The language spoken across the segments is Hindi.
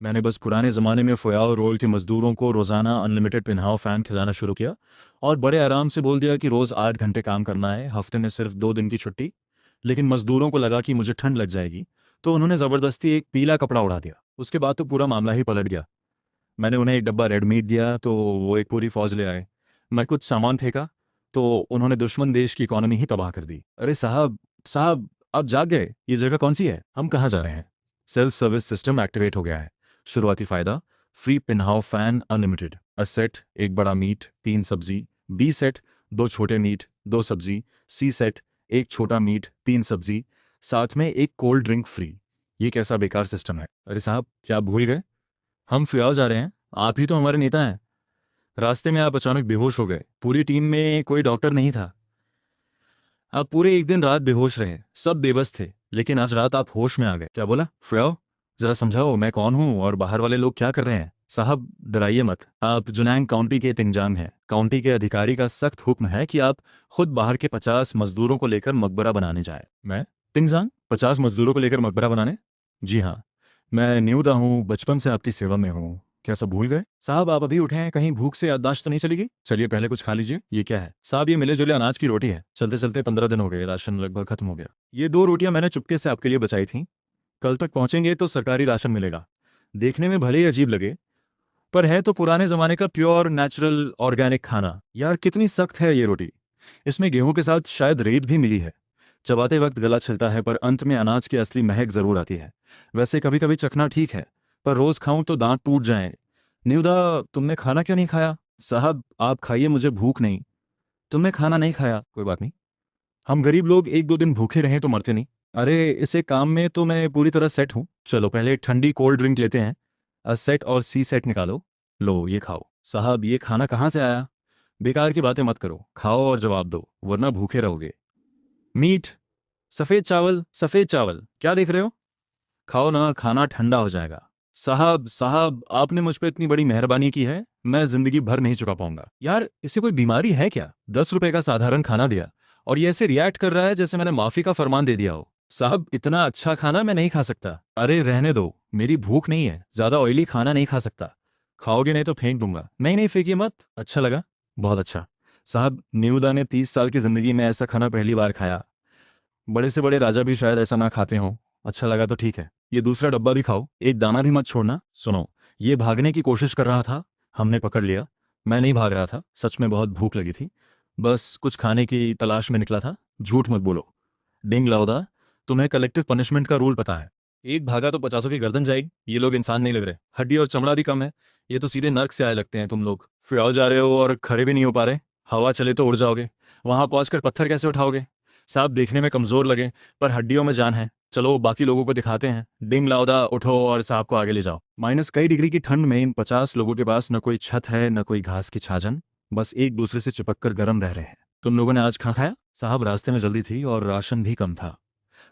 मैंने बस पुराने ज़माने में फ़ुयाव रोल के मज़दूरों को रोज़ाना अनलिमिटेड पिन्हाओ फ़ैन खिलाना शुरू किया और बड़े आराम से बोल दिया कि रोज़ 8 घंटे काम करना है, हफ्ते में सिर्फ 2 दिन की छुट्टी। लेकिन मज़दूरों को लगा कि मुझे ठंड लग जाएगी, तो उन्होंने ज़बरदस्ती एक पीला कपड़ा उड़ा दिया। उसके बाद तो पूरा मामला ही पलट गया। मैंने उन्हें एक डब्बा रेड मीट दिया तो वो एक पूरी फ़ौज ले आए। मैं कुछ सामान फेंका तो उन्होंने दुश्मन देश की इकॉनमी ही तबाह कर दी। अरे साहब, साहब, आप जाग गए? ये जगह कौन सी है? हम कहाँ जा रहे हैं? सेल्फ सर्विस सिस्टम एक्टिवेट हो गया है। शुरुआती फ़ायदा, फ्री पिनहाओ फ़ैन अनलिमिटेड। अ सेट, एक बड़ा मीट, 3 सब्जी। बी सेट, 2 छोटे मीट, 2 सब्जी। सी सेट, एक छोटा मीट, 3 सब्जी, साथ में एक कोल्ड ड्रिंक फ्री। ये कैसा बेकार सिस्टम है? अरे साहब, क्या आप भूल गए? हम फ्याज जा रहे हैं, आप ही तो हमारे नेता हैं। रास्ते में आप अचानक बेहोश हो गए, पूरी टीम में कोई डॉक्टर नहीं था। आप पूरे एक दिन रात बेहोश रहे, सब बेबस थे, लेकिन आज रात आप होश में आ गए। क्या बोला फ्याओ? जरा समझाओ मैं कौन हूँ और बाहर वाले लोग क्या कर रहे हैं। साहब, डराइए मत, आप जुनैंग काउंटी के तिंजांग हैं। काउंटी के अधिकारी का सख्त हुक्म है कि आप खुद बाहर के 50 मजदूरों को लेकर मकबरा बनाने जाए। मैं? तिंजांग? 50 मजदूरों को लेकर मकबरा बनाने? जी हाँ, मैं न्यूदा हूँ, बचपन से आपकी सेवा में हूँ। क्या सब भूल गए? साहब, आप अभी उठे हैं, कहीं भूख से याददाश्त तो नहीं चलेगी? चलिए पहले कुछ खा लीजिए। ये क्या है? साहब, ये मिले जुले अनाज की रोटी है। चलते चलते 15 दिन हो गए, राशन लगभग खत्म हो गया। ये 2 रोटियां मैंने चुपके से आपके लिए बचाई थी। कल तक पहुंचेंगे तो सरकारी राशन मिलेगा। देखने में भले ही अजीब लगे, पर है तो पुराने जमाने का प्योर नेचुरल ऑर्गेनिक खाना। यार कितनी सख्त है ये रोटी। इसमें गेहूं के साथ शायद रेत भी मिली है। चबाते वक्त गला छिलता है, पर अंत में अनाज की असली महक जरूर आती है। वैसे कभी कभी चखना ठीक है, पर रोज खाऊं तो दांत टूट जाएं। न्यूदा, तुमने खाना क्यों नहीं खाया? साहब, आप खाइए, मुझे भूख नहीं। तुमने खाना नहीं खाया, कोई बात नहीं। हम गरीब लोग 1-2 दिन भूखे रहें तो मरते नहीं। अरे, इसे काम में तो मैं पूरी तरह सेट हूँ। चलो पहले एक ठंडी कोल्ड ड्रिंक लेते हैं। अ सेट और सी सेट निकालो। लो ये खाओ। साहब, ये खाना कहाँ से आया? बेकार की बातें मत करो, खाओ और जवाब दो, वरना भूखे रहोगे। मीट, सफ़ेद चावल, सफ़ेद चावल, क्या देख रहे हो? खाओ ना, खाना ठंडा हो जाएगा। साहब, साहब, आपने मुझ पे इतनी बड़ी मेहरबानी की है, मैं जिंदगी भर नहीं चुका पाऊंगा। यार इसे कोई बीमारी है क्या? 10 रुपए का साधारण खाना दिया और ये ऐसे रिएक्ट कर रहा है जैसे मैंने माफी का फरमान दे दिया हो। साहब, इतना अच्छा खाना मैं नहीं खा सकता। अरे रहने दो, मेरी भूख नहीं है, ज्यादा ऑयली खाना नहीं खा सकता। खाओगे नहीं तो फेंक दूंगा। नहीं नहीं, फेंकिए मत। अच्छा लगा? बहुत अच्छा। साहब, न्यूदा ने 30 साल की जिंदगी में ऐसा खाना पहली बार खाया। बड़े से बड़े राजा भी शायद ऐसा ना खाते हों। अच्छा लगा तो ठीक है, ये दूसरा डब्बा भी खाओ, एक दाना भी मत छोड़ना। सुनो, ये भागने की कोशिश कर रहा था, हमने पकड़ लिया। मैं नहीं भाग रहा था, सच में बहुत भूख लगी थी, बस कुछ खाने की तलाश में निकला था। झूठ मत बोलो। डिंग लाउदा, तुम्हें कलेक्टिव पनिशमेंट का रूल पता है? एक भागा तो 50 की गर्दन जाएगी। ये लोग इंसान नहीं लग रहे, हड्डी और चमड़ा भी कम है। ये तो सीधे नर्क से आए लगते हैं। तुम लोग फिर आओ जा रहे हो और खड़े भी नहीं हो पा रहे। हवा चले तो उड़ जाओगे, वहां पहुंचकर पत्थर कैसे उठाओगे? साहब, देखने में कमजोर लगे, पर हड्डियों में जान है। चलो बाकी लोगों को दिखाते हैं। डिंग लाउदा, उठो और साहब को आगे ले जाओ। माइनस कई डिग्री की ठंड में इन 50 लोगों के पास न कोई छत है न कोई घास की छाजन, बस एक दूसरे से चिपक कर गर्म रह रहे हैं। तुम लोगों ने आज खाना खाया? साहब, रास्ते में जल्दी थी और राशन भी कम था।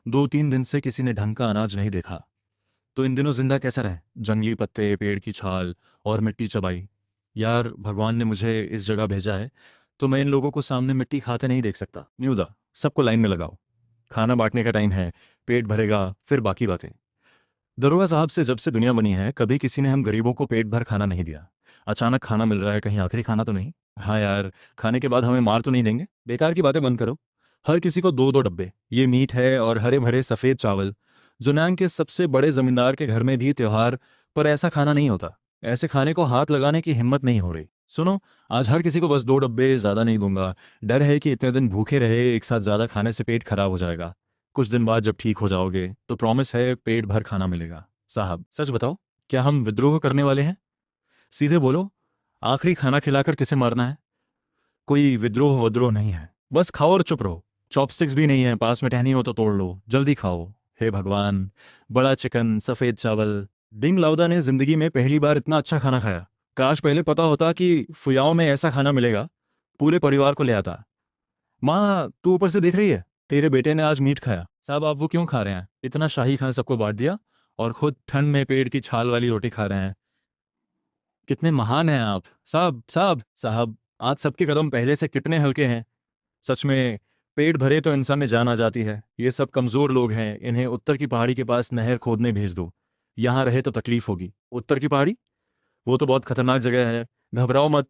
2-3 दिन से किसी ने ढंग का अनाज नहीं देखा। तो इन दिनों जिंदा कैसा रहे? जंगली पत्ते, पेड़ की छाल और मिट्टी चबाई। यार भगवान ने मुझे इस जगह भेजा है, तो मैं इन लोगों को सामने मिट्टी खाते नहीं देख सकता। न्यूदा, सबको लाइन में लगाओ, खाना बांटने का टाइम है। पेट भरेगा फिर बाकी बातें। दरोगा साहब से जब से दुनिया बनी है, कभी किसी ने हम गरीबों को पेट भर खाना नहीं दिया। अचानक खाना मिल रहा है, कहीं आखिरी खाना तो नहीं? हाँ यार, खाने के बाद हमें मार तो नहीं देंगे? बेकार की बातें बंद करो। हर किसी को 2-2 डब्बे, ये मीट है और हरे भरे सफ़ेद चावल। जुनैन के सबसे बड़े जमींदार के घर में भी त्योहार पर ऐसा खाना नहीं होता। ऐसे खाने को हाथ लगाने की हिम्मत नहीं हो रही। सुनो, आज हर किसी को बस 2 डब्बे, ज़्यादा नहीं दूंगा। डर है कि इतने दिन भूखे रहे, एक साथ ज़्यादा खाने से पेट खराब हो जाएगा। कुछ दिन बाद जब ठीक हो जाओगे तो प्रॉमिस है पेट भर खाना मिलेगा। साहब सच बताओ, क्या हम विद्रोह करने वाले हैं? सीधे बोलो, आखिरी खाना खिलाकर किसे मारना है? कोई विद्रोह वद्रोह नहीं है, बस खाओ और चुप रहो। चॉपस्टिक्स भी नहीं है, पास में टहनी हो तो तोड़ लो, जल्दी खाओ। हे भगवान, बड़ा चिकन, सफ़ेद चावल। डिंग लाउदा ने जिंदगी में पहली बार इतना अच्छा खाना खाया। काश पहले पता होता कि फुयाओं में ऐसा खाना मिलेगा, पूरे परिवार को ले आता। माँ, तू ऊपर से देख रही है, तेरे बेटे ने आज मीट खाया। साहब, आप वो क्यों खा रहे हैं? इतना शाही खाना सबको बांट दिया और खुद ठंड में पेड़ की छाल वाली रोटी खा रहे हैं। कितने महान हैं आप। साहब, साहब, साहब, आज सबके कदम पहले से कितने हल्के हैं। सच में, पेट भरे तो इंसान में जान आ जाती है। ये सब कमज़ोर लोग हैं, इन्हें उत्तर की पहाड़ी के पास नहर खोदने भेज दो। यहाँ रहे तो तकलीफ होगी। उत्तर की पहाड़ी, वो तो बहुत खतरनाक जगह है। घबराओ मत,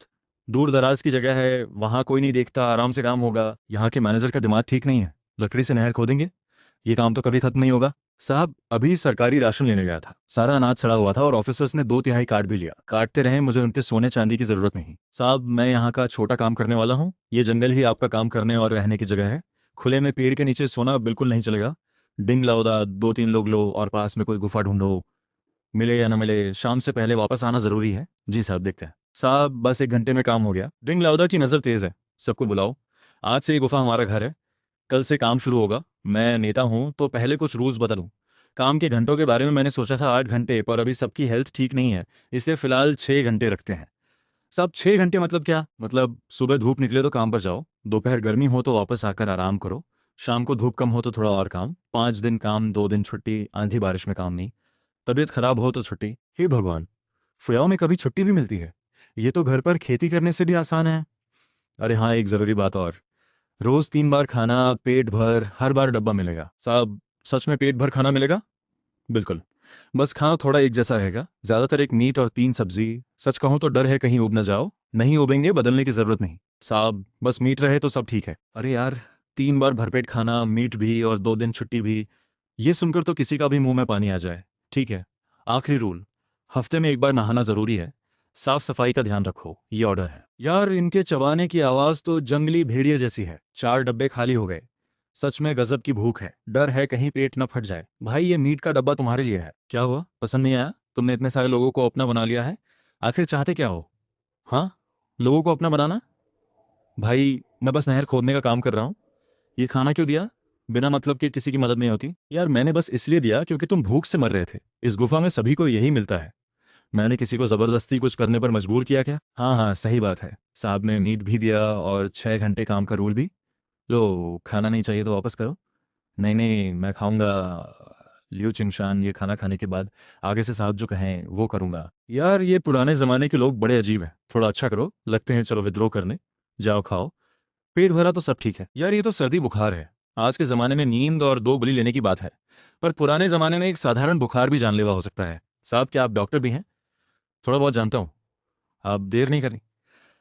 दूर दराज की जगह है, वहाँ कोई नहीं देखता, आराम से काम होगा। यहाँ के मैनेजर का दिमाग ठीक नहीं है, लकड़ी से नहर खोदेंगे, ये काम तो कभी खत्म नहीं होगा। साहब अभी सरकारी राशन लेने गया था, सारा अनाज सड़ा हुआ था और ऑफिसर्स ने 2/3 काट भी लिया। काटते रहे, मुझे उनके सोने चांदी की जरूरत नहीं। साहब मैं यहाँ का छोटा काम करने वाला हूँ, ये जंगल ही आपका काम करने और रहने की जगह है। खुले में पेड़ के नीचे सोना बिल्कुल नहीं चलेगा। डिंग लाओदा, 2-3 लोग लो और पास में कोई गुफा ढूंढो, मिले या ना मिले शाम से पहले वापस आना जरूरी है। जी साहब, देखते हैं। साहब बस 1 घंटे में काम हो गया। डिंग लाउदा की नज़र तेज है, सबको बुलाओ। आज से ये गुफा हमारा घर है, कल से काम शुरू होगा। मैं नेता हूँ तो पहले कुछ रूल्स बदलूँ। काम के घंटों के बारे में मैंने सोचा था 8 घंटे, पर अभी सबकी हेल्थ ठीक नहीं है, इसलिए फिलहाल 6 घंटे रखते हैं। साहब 6 घंटे मतलब क्या? मतलब सुबह धूप निकले तो काम पर जाओ, दोपहर गर्मी हो तो वापस आकर आराम करो, शाम को धूप कम हो तो थोड़ा और काम। 5 दिन काम, 2 दिन छुट्टी, आंधी बारिश में काम नहीं, तबीयत खराब हो तो छुट्टी। हे भगवान, फुयाओं में कभी छुट्टी भी मिलती है? ये तो घर पर खेती करने से भी आसान है। अरे हाँ, एक ज़रूरी बात और, रोज़ 3 बार खाना, पेट भर, हर बार डब्बा मिलेगा। साहब सच में पेट भर खाना मिलेगा? बिल्कुल, बस खाना थोड़ा एक जैसा रहेगा, ज़्यादातर एक मीट और 3 सब्जी। सच कहूँ तो डर है कहीं उब न जाओ। नहीं उबेंगे, बदलने की ज़रूरत नहीं साहब, बस मीट रहे तो सब ठीक है। अरे यार, 3 बार भरपेट खाना, मीट भी और 2 दिन छुट्टी भी, ये सुनकर तो किसी का भी मुंह में पानी आ जाए। ठीक है, आखिरी रूल, हफ्ते में 1 बार नहाना ज़रूरी है। साफ सफाई का ध्यान रखो, ये ऑर्डर है। यार इनके चबाने की आवाज़ तो जंगली भेड़िए जैसी है। 4 डब्बे खाली हो गए, सच में गजब की भूख है, डर है कहीं पेट न फट जाए। भाई ये मीट का डब्बा तुम्हारे लिए है। क्या हुआ, पसंद नहीं आया? तुमने इतने सारे लोगों को अपना बना लिया है, आखिर चाहते क्या हो? हाँ, लोगों को अपना बनाना? भाई मैं बस नहर खोदने का काम कर रहा हूँ, ये खाना क्यों दिया? बिना मतलब के किसी की मदद नहीं होती यार। मैंने बस इसलिए दिया क्योंकि तुम भूख से मर रहे थे, इस गुफा में सभी को यही मिलता है। मैंने किसी को जबरदस्ती कुछ करने पर मजबूर किया क्या? हाँ हाँ सही बात है, साहब ने मीट भी दिया और 6 घंटे काम का रूल भी। लो खाना नहीं चाहिए तो वापस करो। नहीं नहीं मैं खाऊंगा, लियो चिंगशान, ये खाना खाने के बाद आगे से साहब जो कहें वो करूंगा। यार ये पुराने जमाने के लोग बड़े अजीब हैं, थोड़ा अच्छा करो, लगते हैं चलो विद्रोह करने। जाओ खाओ, पेट भरा तो सब ठीक है। यार ये तो सर्दी बुखार है, आज के ज़माने में नींद और 2 गोली लेने की बात है, पर पुराने ज़माने में एक साधारण बुखार भी जानलेवा हो सकता है। साहब क्या आप डॉक्टर भी हैं? थोड़ा बहुत जानता हूँ। आप देर नहीं करनी।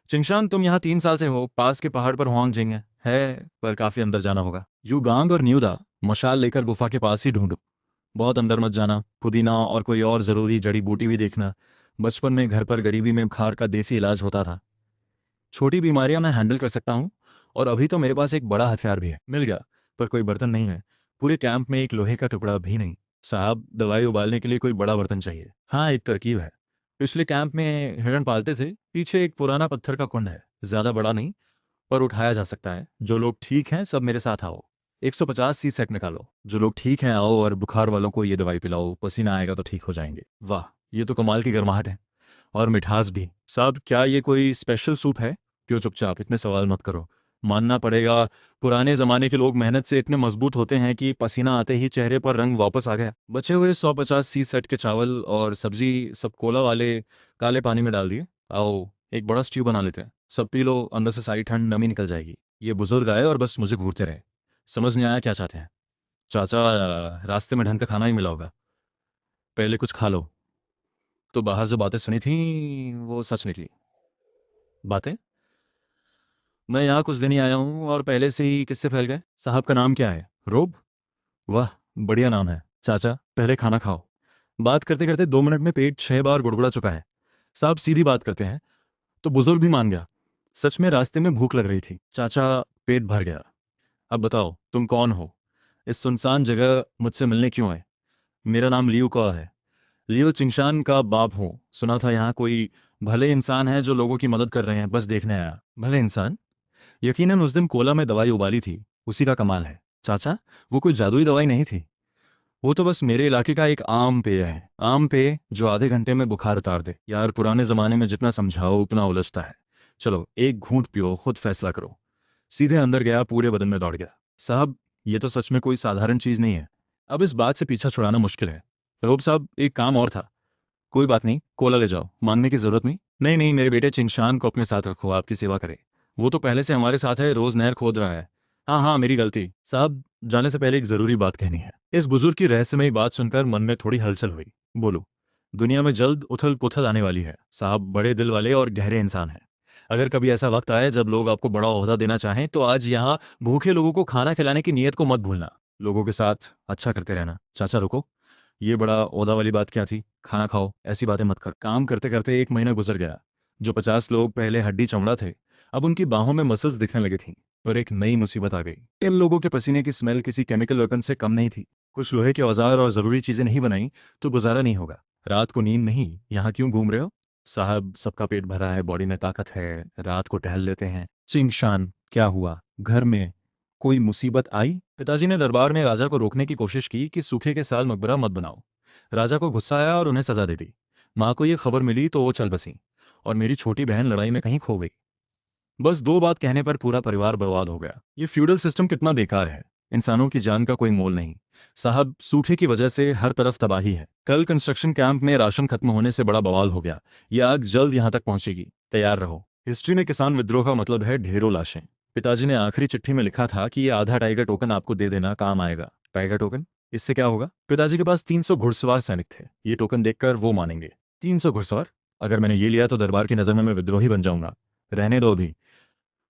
चिंगशान तुम यहाँ 3 साल से हो, पास के पहाड़ पर हुआंग जिंग है, पर काफ़ी अंदर जाना होगा। युगांग और न्यूदा मशाल लेकर गुफा के पास ही ढूंढो, बहुत अंदर मत जाना। पुदीना और कोई और ज़रूरी जड़ी बूटी भी देखना। बचपन में घर पर गरीबी में बुखार का देसी इलाज होता था। छोटी बीमारियां मैं हैंडल कर सकता हूँ, और अभी तो मेरे पास एक बड़ा हथियार भी है। मिल गया, पर कोई बर्तन नहीं है। पूरे कैंप में एक लोहे का टुकड़ा भी नहीं। साहब दवाई उबालने के लिए कोई बड़ा बर्तन चाहिए। हाँ एक तरकीब है, पिछले कैंप में हिरण पालते थे, पीछे एक पुराना पत्थर का कुंड है, ज़्यादा बड़ा नहीं, पर उठाया जा सकता है। जो लोग ठीक हैं सब मेरे साथ आओ। 150 सेट निकालो। जो लोग ठीक हैं आओ, और बुखार वालों को ये दवाई पिलाओ, पसीना आएगा तो ठीक हो जाएंगे। वाह, ये तो कमाल की गर्माहट है, और मिठास भी। साहब क्या ये कोई स्पेशल सूप है? क्यों चुपचाप, इतने सवाल मत करो। मानना पड़ेगा, पुराने ज़माने के लोग मेहनत से इतने मजबूत होते हैं कि पसीना आते ही चेहरे पर रंग वापस आ गया। बचे हुए 150 सेट के चावल और सब्जी सब कोला वाले काले पानी में डाल दिए। आओ एक बड़ा स्ट्यू बना लेते हैं, सब पी लो, अंदर से सारी ठंड नमी निकल जाएगी। ये बुजुर्ग आए और बस मुझे घूरते रहे, समझ नहीं आया क्या चाहते हैं। चाचा रास्ते में ढंग का खाना ही मिला होगा, पहले कुछ खा लो। तो बाहर जो बातें सुनी थी वो सच निकली। बातें? मैं यहाँ कुछ दिन ही आया हूँ और पहले से ही किससे फैल गए। साहब का नाम क्या है? रोब? वाह, बढ़िया नाम है। चाचा पहले खाना खाओ। बात करते करते 2 मिनट में पेट 6 बार गुड़गुड़ा चुका है। साहब सीधी बात करते हैं। तो बुजुर्ग भी मान गया, सच में रास्ते में भूख लग रही थी। चाचा पेट भर गया। अब बताओ तुम कौन हो, इस सुनसान जगह मुझसे मिलने क्यों आए? मेरा नाम लियू का है, लियो चिंगशान का बाप हूँ। सुना था यहाँ कोई भले इंसान है जो लोगों की मदद कर रहे हैं, बस देखने आया। भले इंसान? यकीनन उस दिन कोला में दवाई उबाली थी, उसी का कमाल है। चाचा वो कोई जादुई दवाई नहीं थी, वो तो बस मेरे इलाके का एक आम पेय है। आम पेय जो आधे घंटे में बुखार उतार दे। यार पुराने जमाने में जितना समझाओ उतना उलझता है। चलो एक घूंट पियो, खुद फैसला करो। सीधे अंदर गया, पूरे बदन में दौड़ गया। साहब ये तो सच में कोई साधारण चीज नहीं है, अब इस बात से पीछा छुड़ाना मुश्किल है। रोब साहब एक काम और था। कोई बात नहीं, कोला ले जाओ, मानने की जरूरत नहीं। नहीं नहीं, मेरे बेटे चिंगशान को अपने साथ रखो, आपकी सेवा करे। वो तो पहले से हमारे साथ है, रोज नहर खोद रहा है। हाँ हाँ मेरी गलती। साहब जाने से पहले एक जरूरी बात कहनी है। इस बुजुर्ग की रहस्यमयी बात सुनकर मन में थोड़ी हलचल हुई। बोलो। दुनिया में जल्द उथल पुथल आने वाली है साहब, बड़े दिल वाले और गहरे इंसान हैं। अगर कभी ऐसा वक्त आए जब लोग आपको बड़ा ओहदा देना चाहें तो आज यहाँ भूखे लोगों को खाना खिलाने की नीयत को मत भूलना। लोगों के साथ अच्छा करते रहना। चाचा रुको, ये बड़ा ओहदा वाली बात क्या थी? खाना खाओ, ऐसी बातें मत कर। काम करते करते 1 महीना गुजर गया। जो 50 लोग पहले हड्डी चमड़ा थे, अब उनकी बाहों में मसल्स दिखने लगी थीं। पर एक नई मुसीबत आ गई। इन लोगों के पसीने की स्मेल किसी केमिकल वेपन से कम नहीं थी। कुछ लोहे के औजार और ज़रूरी चीज़ें नहीं बनाई तो गुजारा नहीं होगा। रात को नींद नहीं, यहाँ क्यों घूम रहे हो? साहब, सबका पेट भरा है, बॉडी में ताकत है, रात को टहल लेते हैं। चिंगशान, क्या हुआ? घर में कोई मुसीबत आई? पिताजी ने दरबार में राजा को रोकने की कोशिश की कि सूखे के साल मकबरा मत बनाओ। राजा को गुस्सा आया और उन्हें सजा दे दी। माँ को ये खबर मिली तो वो चल बसी, और मेरी छोटी बहन लड़ाई में कहीं खो गई। बस 2 बात कहने पर पूरा परिवार बर्बाद हो गया। ये फ्यूडल सिस्टम कितना बेकार है। इंसानों की जान का कोई मोल नहीं। साहब, सूखे की वजह से हर तरफ तबाही है। कल कंस्ट्रक्शन कैंप में राशन खत्म होने से बड़ा बवाल हो गया। ये आग जल्द यहाँ तक पहुंचेगी, तैयार रहो। हिस्ट्री में किसान विद्रोह का मतलब है ढेरों लाशें। पिताजी ने आखिरी चिट्ठी में लिखा था कि ये आधा टाइगर टोकन आपको दे देना, काम आएगा। Tiger token? इससे क्या होगा? पिताजी के पास 300 घुड़सवार सैनिक थे। ये टोकन देखकर वो मानेंगे। 300 घुड़सवार? अगर मैंने ये लिया तो दरबार की नज़र में मैं विद्रोही बन जाऊंगा। रहने दो अभी।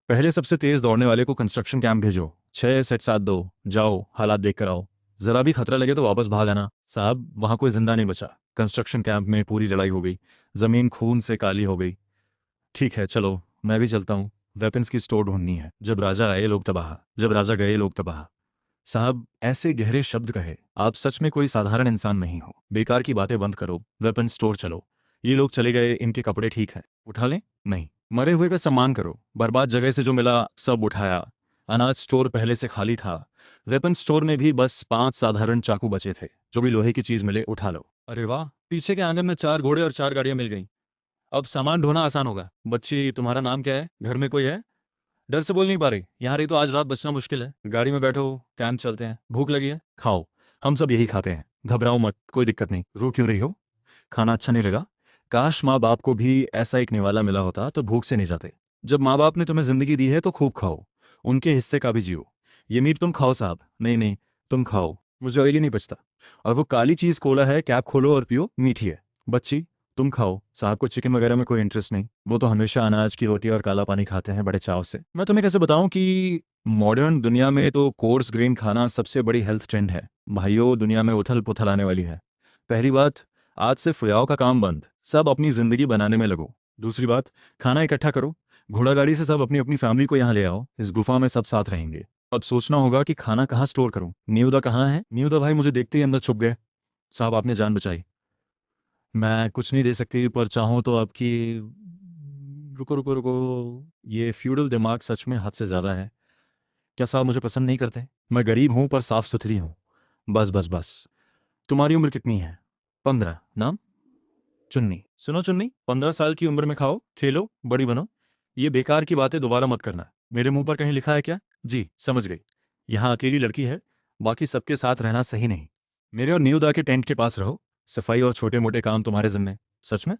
पहले सबसे तेज दौड़ने वाले को कंस्ट्रक्शन कैंप भेजो। 6 सेट साथ दो। जाओ, हालात देख कर आओ। जरा भी खतरा लगे तो वापस भाग आना। साहब, वहां कोई जिंदा नहीं बचा। कंस्ट्रक्शन कैंप में पूरी लड़ाई हो गई। जमीन खून से काली हो गई। ठीक है, चलो मैं भी चलता हूँ। वेपन्स की स्टोर ढूंढनी है। जब राजा आए लोग तबाह, जब राजा गए लोग तबाह। साहब, ऐसे गहरे शब्द कहे। आप सच में कोई साधारण इंसान नहीं हो। बेकार की बातें बंद करो, वेपन स्टोर चलो। ये लोग चले गए, इनके कपड़े ठीक है, उठा लें? नहीं। मरे हुए का सम्मान करो। बर्बाद जगह से जो मिला सब उठाया। अनाज स्टोर पहले से खाली था। वेपन स्टोर में भी बस 5 साधारण चाकू बचे थे। जो भी लोहे की चीज मिले उठा लो। अरे वाह, पीछे के आंगन में 4 घोड़े और 4 गाड़ियां मिल गई। अब सामान ढोना आसान होगा। बच्ची, तुम्हारा नाम क्या है? घर में कोई है? डर से बोल नहीं पा रही? यहाँ रही तो आज रात बचना मुश्किल है। गाड़ी में बैठो, कैंप चलते हैं। भूख लगी है? खाओ। हम सब यही खाते हैं। घबराओ मत, कोई दिक्कत नहीं। रो क्यों रही हो? खाना अच्छा नहीं लगा? काश माँ बाप को भी ऐसा एक निवाला मिला होता तो भूख से नहीं जाते। जब माँ बाप ने तुम्हें जिंदगी दी है तो खूब खाओ। उनके हिस्से का भी जियो। ये मीट तुम खाओ साहब। नहीं नहीं, तुम खाओ। मुझे ऑयली नहीं बचता। और वो काली चीज कोला है, कैप खोलो और पियो, मीठी है। बच्ची, तुम खाओ। साहब को चिकन वगैरह में कोई इंटरेस्ट नहीं। वो तो हमेशा अनाज की रोटी और काला पानी खाते हैं बड़े चाव से। मैं तुम्हें कैसे बताऊं कि मॉडर्न दुनिया में तो कोर्स ग्रेन खाना सबसे बड़ी हेल्थ ट्रेंड है। भाइयों, दुनिया में उथल पुथल आने वाली है। पहली बात, आज से फुयाव का काम बंद। सब अपनी जिंदगी बनाने में लगो। दूसरी बात, खाना इकट्ठा करो। घोड़ा गाड़ी से सब अपनी अपनी फैमिली को यहाँ ले आओ। इस गुफा में सब साथ रहेंगे। अब सोचना होगा कि खाना कहाँ स्टोर करूं। न्यूदा कहाँ है? न्यूदा भाई मुझे देखते ही अंदर छुप गए। साहब, आपने जान बचाई। मैं कुछ नहीं दे सकती, पर चाहूँ तो आपकी। रुको रुको रुको, ये फ्यूडल दिमाग सच में हद से ज़्यादा है। क्या साहब मुझे पसंद नहीं करते? मैं गरीब हूँ पर साफ सुथरी हूँ। बस बस बस। तुम्हारी उम्र कितनी है? 15। नाम? चुन्नी। सुनो चुन्नी, 15 साल की उम्र में खाओ, खेलो, बड़ी बनो। ये बेकार की बातें दोबारा मत करना। मेरे मुंह पर कहीं लिखा है क्या? जी, समझ गई। यहाँ अकेली लड़की है, बाकी सबके साथ रहना सही नहीं। मेरे और न्यूदा के टेंट के पास रहो। सफाई और छोटे मोटे काम तुम्हारे जिम्मे। सच में?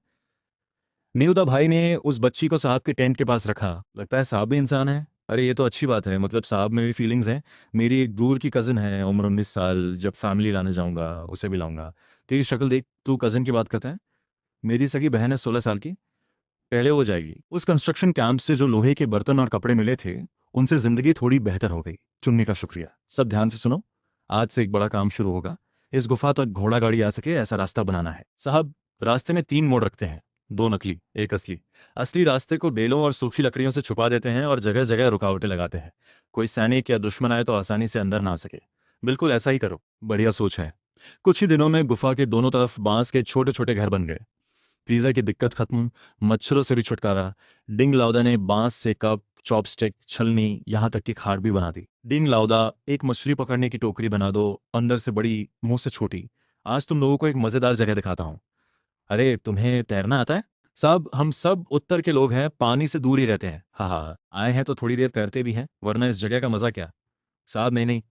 न्यूदा भाई ने उस बच्ची को साहब के टेंट के पास रखा। लगता है साहब भी इंसान है। अरे ये तो अच्छी बात है, मतलब साहब में भी फीलिंग्स हैं। मेरी एक दूर की कज़न है, उम्र 19 साल। जब फैमिली लाने जाऊंगा उसे भी लाऊंगा। तेरी शक्ल देख, तू कज़न की बात करता है। मेरी सगी बहन है 16 साल की। पहले हो जाएगी। उस कंस्ट्रक्शन कैंप से जो लोहे के बर्तन और कपड़े मिले थे, उनसे जिंदगी थोड़ी बेहतर हो गई। चुन्नी का शुक्रिया। सब ध्यान से सुनो। आज से एक बड़ा काम शुरू होगा। इस गुफा तक घोड़ा गाड़ी आ सके ऐसा रास्ता बनाना है। साहब, रास्ते में 3 मोड़ रखते हैं। 2 नकली, एक असली। असली रास्ते को बेलों और सूखी लकड़ियों से छुपा देते हैं और जगह जगह रुकावटें लगाते हैं। कोई सैनिक या दुश्मन आए तो आसानी से अंदर ना आ सके। बिल्कुल ऐसा ही करो। बढ़िया सोच है। कुछ ही दिनों में गुफा के दोनों तरफ बांस के छोटे छोटे घर बन गए। पिज़्ज़ा की दिक्कत खत्म। मच्छरों से भी छुटकारा। डिंग लाउदा ने बांस से कप, चॉपस्टिक, छलनी, यहाँ तक कि खाट भी बना दी। डिंग लाउदा, एक मछली पकड़ने की टोकरी बना दो, अंदर से बड़ी, मुंह से छोटी। आज तुम लोगों को एक मजेदार जगह दिखाता हूँ। अरे, तुम्हें तैरना आता है? साहब, हम सब उत्तर के लोग हैं, पानी से दूर ही रहते हैं। हाँ हाँ, आए हैं तो थोड़ी देर तैरते भी हैं, वरना इस जगह का मजा क्या। साहब, नहीं नहीं,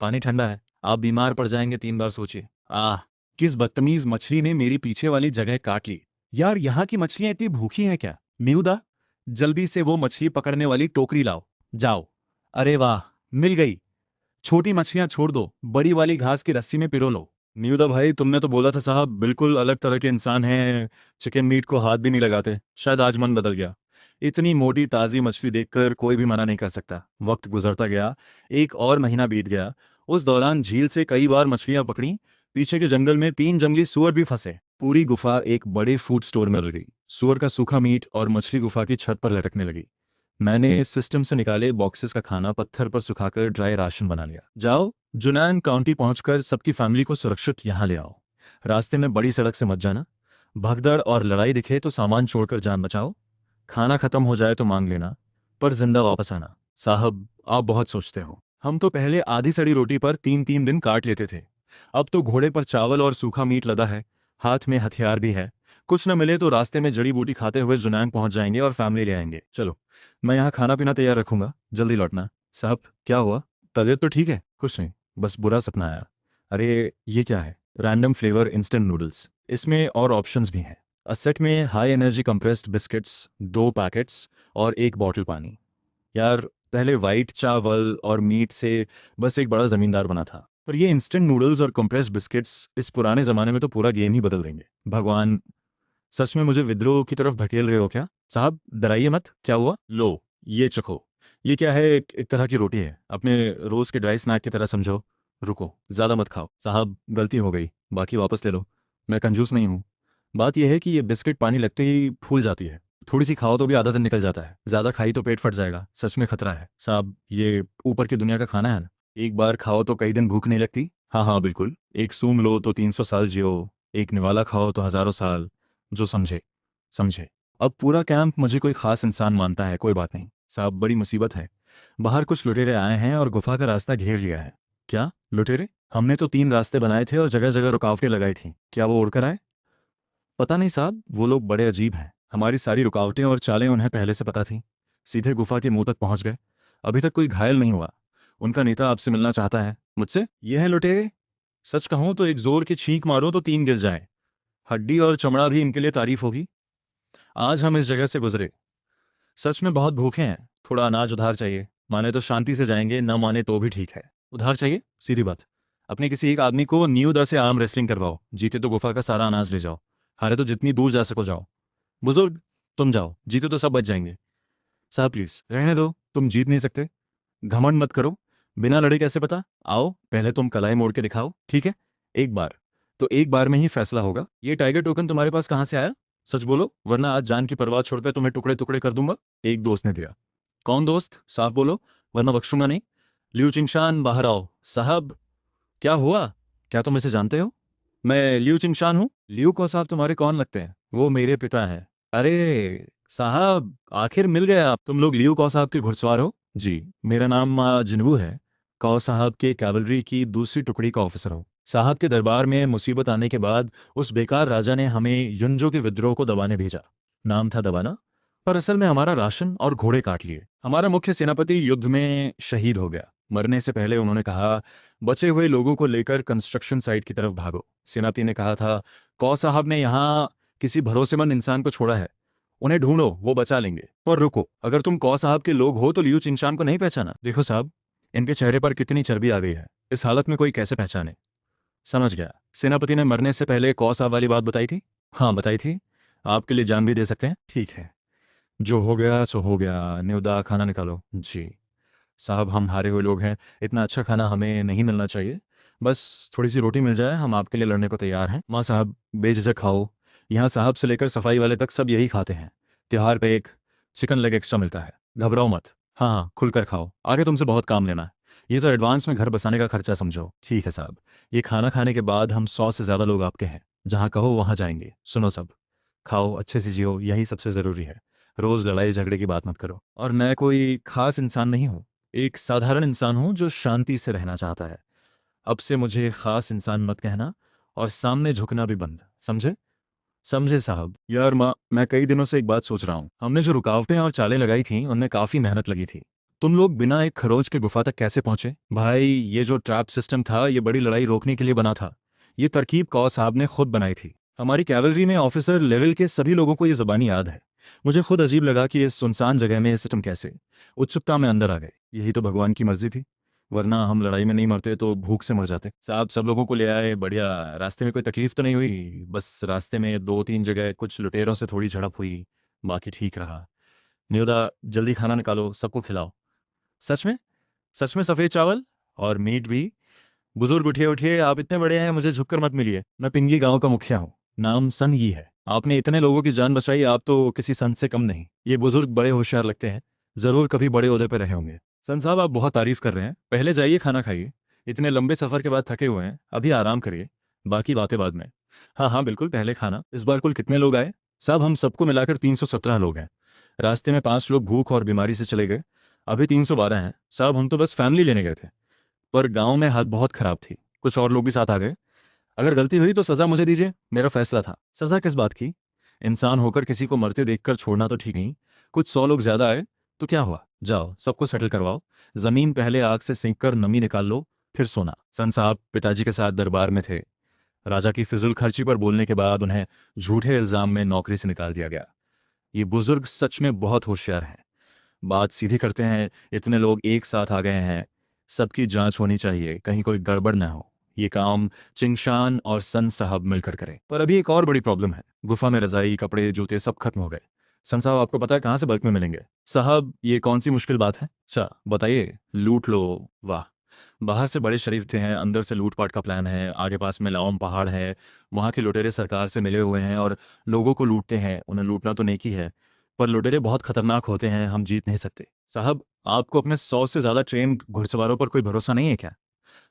पानी ठंडा है, आप बीमार पड़ जाएंगे, 3 बार सोचिए। आह, किस बदतमीज मछली ने मेरी पीछे वाली जगह काट ली। यार, यहाँ की मछलियां इतनी भूखी हैं क्या? म्यूदा, जल्दी से वो मछली पकड़ने वाली टोकरी लाओ। जाओ। अरे वाह, मिल गई। छोटी मछलियां छोड़ दो, बड़ी वाली घास की रस्सी में पिरो लो। न्यूदा भाई, तुमने तो बोला था साहब बिल्कुल अलग तरह के इंसान हैं, चिकन मीट को हाथ भी नहीं लगाते। शायद आज मन बदल गया। इतनी मोटी ताज़ी मछली देखकर कोई भी मना नहीं कर सकता। वक्त गुजरता गया, एक और महीना बीत गया। उस दौरान झील से कई बार मछलियां पकड़ी। पीछे के जंगल में 3 जंगली सुअर भी फंसे। पूरी गुफा एक बड़े फूड स्टोर में बदल गई। सुअर का सूखा मीट और मछली गुफा की छत पर लटकने लगी। मैंने इस सिस्टम से निकाले बॉक्सेस का खाना पत्थर पर सुखाकर ड्राई राशन बना लिया। जाओ, जुनैन काउंटी पहुंचकर सबकी फैमिली को सुरक्षित यहाँ ले आओ। रास्ते में बड़ी सड़क से मत जाना। भगदड़ और लड़ाई दिखे तो सामान छोड़कर जान बचाओ। खाना खत्म हो जाए तो मांग लेना, पर जिंदा वापस आना। साहब, आप बहुत सोचते हो। हम तो पहले आधी सड़ी रोटी पर 3-3 दिन काट लेते थे। अब तो घोड़े पर चावल और सूखा मीट लदा है। हाथ में हथियार भी है। कुछ न मिले तो रास्ते में जड़ी बूटी खाते हुए जुनैन पहुंच जाएंगे और फैमिली ले आएंगे। चलो, मैं यहाँ खाना पीना तैयार रखूंगा, जल्दी लौटना। साहब, क्या हुआ? तबीयत तो ठीक है? कुछ नहीं, बस बुरा सपना आया। अरे, ये क्या है? Random flavour instant noodles. इसमें और ऑप्शंस भी हैं। सेट में high energy compressed biscuits, 2 packets और 1 बॉटल पानी। यार, पहले वाइट चावल और मीट से बस एक बड़ा जमींदार बना था, पर ये इंस्टेंट नूडल्स और कंप्रेस्ड बिस्किट्स इस पुराने जमाने में तो पूरा गेम ही बदल देंगे। भगवान, सच में मुझे विद्रोह की तरफ धकेल रहे हो क्या? साहब, डराइए मत। क्या हुआ? लो, ये चखो। ये क्या है? एक तरह की रोटी है, अपने रोज के ड्राई स्नैक की तरह समझो। रुको, ज़्यादा मत खाओ। साहब, गलती हो गई, बाकी वापस ले लो। मैं कंजूस नहीं हूँ। बात यह है कि ये बिस्किट पानी लगते ही फूल जाती है। थोड़ी सी खाओ तो भी आधा दिन निकल जाता है। ज़्यादा खाई तो पेट फट जाएगा, सच में खतरा है। साहब, ये ऊपर की दुनिया का खाना है ना। एक बार खाओ तो कई दिन भूख नहीं लगती। हाँ हाँ बिल्कुल। एक सूम लो तो 300 साल जियो। एक निवाला खाओ तो हज़ारों साल। जो समझे समझे। अब पूरा कैंप मुझे कोई खास इंसान मानता है। कोई बात नहीं साहब, बड़ी मुसीबत है। बाहर कुछ लुटेरे आए हैं और गुफा का रास्ता घेर लिया है। क्या लुटेरे? हमने तो 3 रास्ते बनाए थे और जगह जगह रुकावटें लगाई थी। क्या वो उड़कर आए? पता नहीं साहब, वो लोग बड़े अजीब हैं। हमारी सारी रुकावटें और चालें उन्हें पहले से पता थी। सीधे गुफा के मुंह तक पहुंच गए। अभी तक कोई घायल नहीं हुआ। उनका नेता आपसे मिलना चाहता है। मुझसे? ये है लुटेरे। सच कहूं तो एक जोर की छींक मारो तो 3 गिर जाए। हड्डी और चमड़ा भी इनके लिए तारीफ होगी। आज हम इस जगह से गुजरे। सच में बहुत भूखे हैं। थोड़ा अनाज उधार चाहिए। माने तो शांति से जाएंगे, न माने तो भी ठीक है। उधार चाहिए? सीधी बात। अपने किसी एक आदमी को न्यू दर से आर्म रेसलिंग करवाओ। जीते तो गुफा का सारा अनाज ले जाओ। हारे तो जितनी दूर जा सको जाओ। बुजुर्ग, तुम जाओ। जीते तो सब बच जाएंगे। साहब प्लीज रहने दो, तुम जीत नहीं सकते। घमंड मत करो। बिना लड़े कैसे पता? आओ, पहले तुम कलाई मोड़ के दिखाओ, ठीक है? एक बार। तो एक बार में ही फैसला होगा। ये टाइगर टोकन तुम्हारे पास कहाँ से आया? सच बोलो, वरना आज जान की परवाह छोड़कर तुम्हें टुकड़े टुकड़े कर दूंगा। एक दोस्त ने दिया। कौन दोस्त? साफ बोलो, वरना बख्शूंगा नहीं। लिू चिंगशान, बाहर आओ। साहब, क्या हुआ? क्या तुम इसे जानते हो? मैं लिू चिंगशान हूँ। लिू को साहब तुम्हारे कौन लगते हैं? वो मेरे पिता हैं। अरे साहब, आखिर मिल गए आप। तुम लोग लियू कौ साहब के घुड़सवार हो? जी, मेरा नाम जिन्वू है। कौ साहब के कैवलरी की दूसरी टुकड़ी का ऑफिसर हूँ। साहब के दरबार में मुसीबत आने के बाद उस बेकार राजा ने हमें युनजो के विद्रोह को दबाने भेजा। नाम था दबाना, पर असल में हमारा राशन और घोड़े काट लिए। हमारा मुख्य सेनापति युद्ध में शहीद हो गया। मरने से पहले उन्होंने कहा, बचे हुए लोगों को लेकर कंस्ट्रक्शन साइट की तरफ भागो। सेनापति ने कहा था, कौ साहब ने यहाँ किसी भरोसेमंद इंसान को छोड़ा है। उन्हें ढूंढो, वो बचा लेंगे। पर रुको, अगर तुम कौ साहब के लोग हो तो लियू चिंगशान को नहीं पहचाना? देखो साहब, इनके चेहरे पर कितनी चर्बी आ गई है। इस हालत में कोई कैसे पहचाने? समझ गया। सेनापति ने मरने से पहले कौ साहब वाली बात बताई थी? हाँ बताई थी। आपके लिए जान भी दे सकते हैं। ठीक है, जो हो गया सो हो गया। न्योदा, खाना निकालो। जी साहब, हम हारे हुए लोग हैं। इतना अच्छा खाना हमें नहीं मिलना चाहिए। बस थोड़ी सी रोटी मिल जाए, हम आपके लिए लड़ने को तैयार हैं। माँ साहब, बेझिझक खाओ। यहाँ साहब से लेकर सफाई वाले तक सब यही खाते हैं। त्योहार पे एक चिकन लेग एक्स्ट्रा मिलता है। घबराओ मत। हाँ हाँ, खुलकर खाओ। आगे तुमसे बहुत काम लेना है। ये तो एडवांस में घर बसाने का खर्चा समझो। ठीक है साहब। ये खाना खाने के बाद हम 100 से ज़्यादा लोग आपके हैं। जहाँ कहो वहाँ जाएंगे। सुनो सब, खाओ, अच्छे से जियो, यही सबसे ज़रूरी है। रोज़ लड़ाई झगड़े की बात मत करो। और मैं कोई खास इंसान नहीं हूँ। एक साधारण इंसान हूँ जो शांति से रहना चाहता है। अब से मुझे खास इंसान मत कहना, और सामने झुकना भी बंद। समझे? समझे साहब। यार माँ, मैं कई दिनों से एक बात सोच रहा हूँ। हमने जो रुकावटें और चालें लगाई थी उनमें काफ़ी मेहनत लगी थी। तुम लोग बिना एक खरोच के गुफा तक कैसे पहुंचे? भाई, ये जो ट्रैप सिस्टम था ये बड़ी लड़ाई रोकने के लिए बना था। ये तरकीब कौ साहब ने खुद बनाई थी। हमारी कैवलरी में ऑफिसर लेवल के सभी लोगों को ये ज़बानी याद है। मुझे खुद अजीब लगा कि इस सुनसान जगह में ये सिस्टम कैसे। उत्सुकता में अंदर आ गए। यही तो भगवान की मर्जी थी। वरना हम लड़ाई में नहीं मरते तो भूख से मर जाते। साहब सब लोगों को ले आए, बढ़िया। रास्ते में कोई तकलीफ तो नहीं हुई? बस रास्ते में 2-3 जगह कुछ लुटेरों से थोड़ी झड़प हुई, बाकी ठीक रहा। न्योदा, जल्दी खाना निकालो, सबको खिलाओ। सच में? सच में सफ़ेद चावल और मीट भी? बुजुर्ग उठिए उठिए, आप इतने बड़े हैं, मुझे झुककर मत मिलिए। मैं पिंगली गांव का मुखिया हूँ, नाम सन यी है। आपने इतने लोगों की जान बचाई, आप तो किसी संत से कम नहीं। ये बुजुर्ग बड़े होशियार लगते हैं, जरूर कभी बड़े ओहदे पर रहे होंगे। सन साहब, आप बहुत तारीफ कर रहे हैं, पहले जाइए खाना खाइए। इतने लंबे सफर के बाद थके हुए हैं, अभी आराम करिए, बाकी बातें बाद में। हाँ हाँ बिल्कुल, पहले खाना। इस बार कुल कितने लोग आए? साहब हम सबको मिलाकर 317 लोग हैं। रास्ते में 5 लोग भूख और बीमारी से चले गए, अभी 312 हैं। साहब हम तो बस फैमिली लेने गए थे, पर गांव में हालत बहुत खराब थी, कुछ और लोग भी साथ आ गए। अगर गलती हुई तो सजा मुझे दीजिए, मेरा फैसला था। सजा किस बात की? इंसान होकर किसी को मरते देखकर छोड़ना तो ठीक नहीं। कुछ 100 लोग ज्यादा आए तो क्या हुआ, जाओ सबको सेटल करवाओ। जमीन पहले आग से सेंक कर नमी निकाल लो, फिर सोना। सन साहब पिताजी के साथ दरबार में थे। राजा की फिजूल खर्ची पर बोलने के बाद उन्हें झूठे इल्जाम में नौकरी से निकाल दिया गया। ये बुजुर्ग सच में बहुत होशियार हैं, बात सीधी करते हैं। इतने लोग एक साथ आ गए हैं, सबकी जांच होनी चाहिए, कहीं कोई गड़बड़ ना हो। ये काम चिंगशान और सन साहब मिलकर करें। पर अभी एक और बड़ी प्रॉब्लम है, गुफा में रजाई, कपड़े, जूते सब खत्म हो गए। सन साहब आपको पता है कहाँ से बल्क में मिलेंगे? साहब ये कौन सी मुश्किल बात है? अच्छा बताइए, लूट लो। वाह, बाहर से बड़े शरीफ थे हैं, अंदर से लूटपाट का प्लान है। आगे पास में लाओम पहाड़ है, वहाँ के लुटेरे सरकार से मिले हुए हैं और लोगों को लूटते हैं। उन्हें लूटना तो नेकी है, पर लुटेरे बहुत खतरनाक होते हैं, हम जीत नहीं सकते। साहब आपको अपने 100 से ज्यादा ट्रेन घुड़सवारों पर कोई भरोसा नहीं है क्या?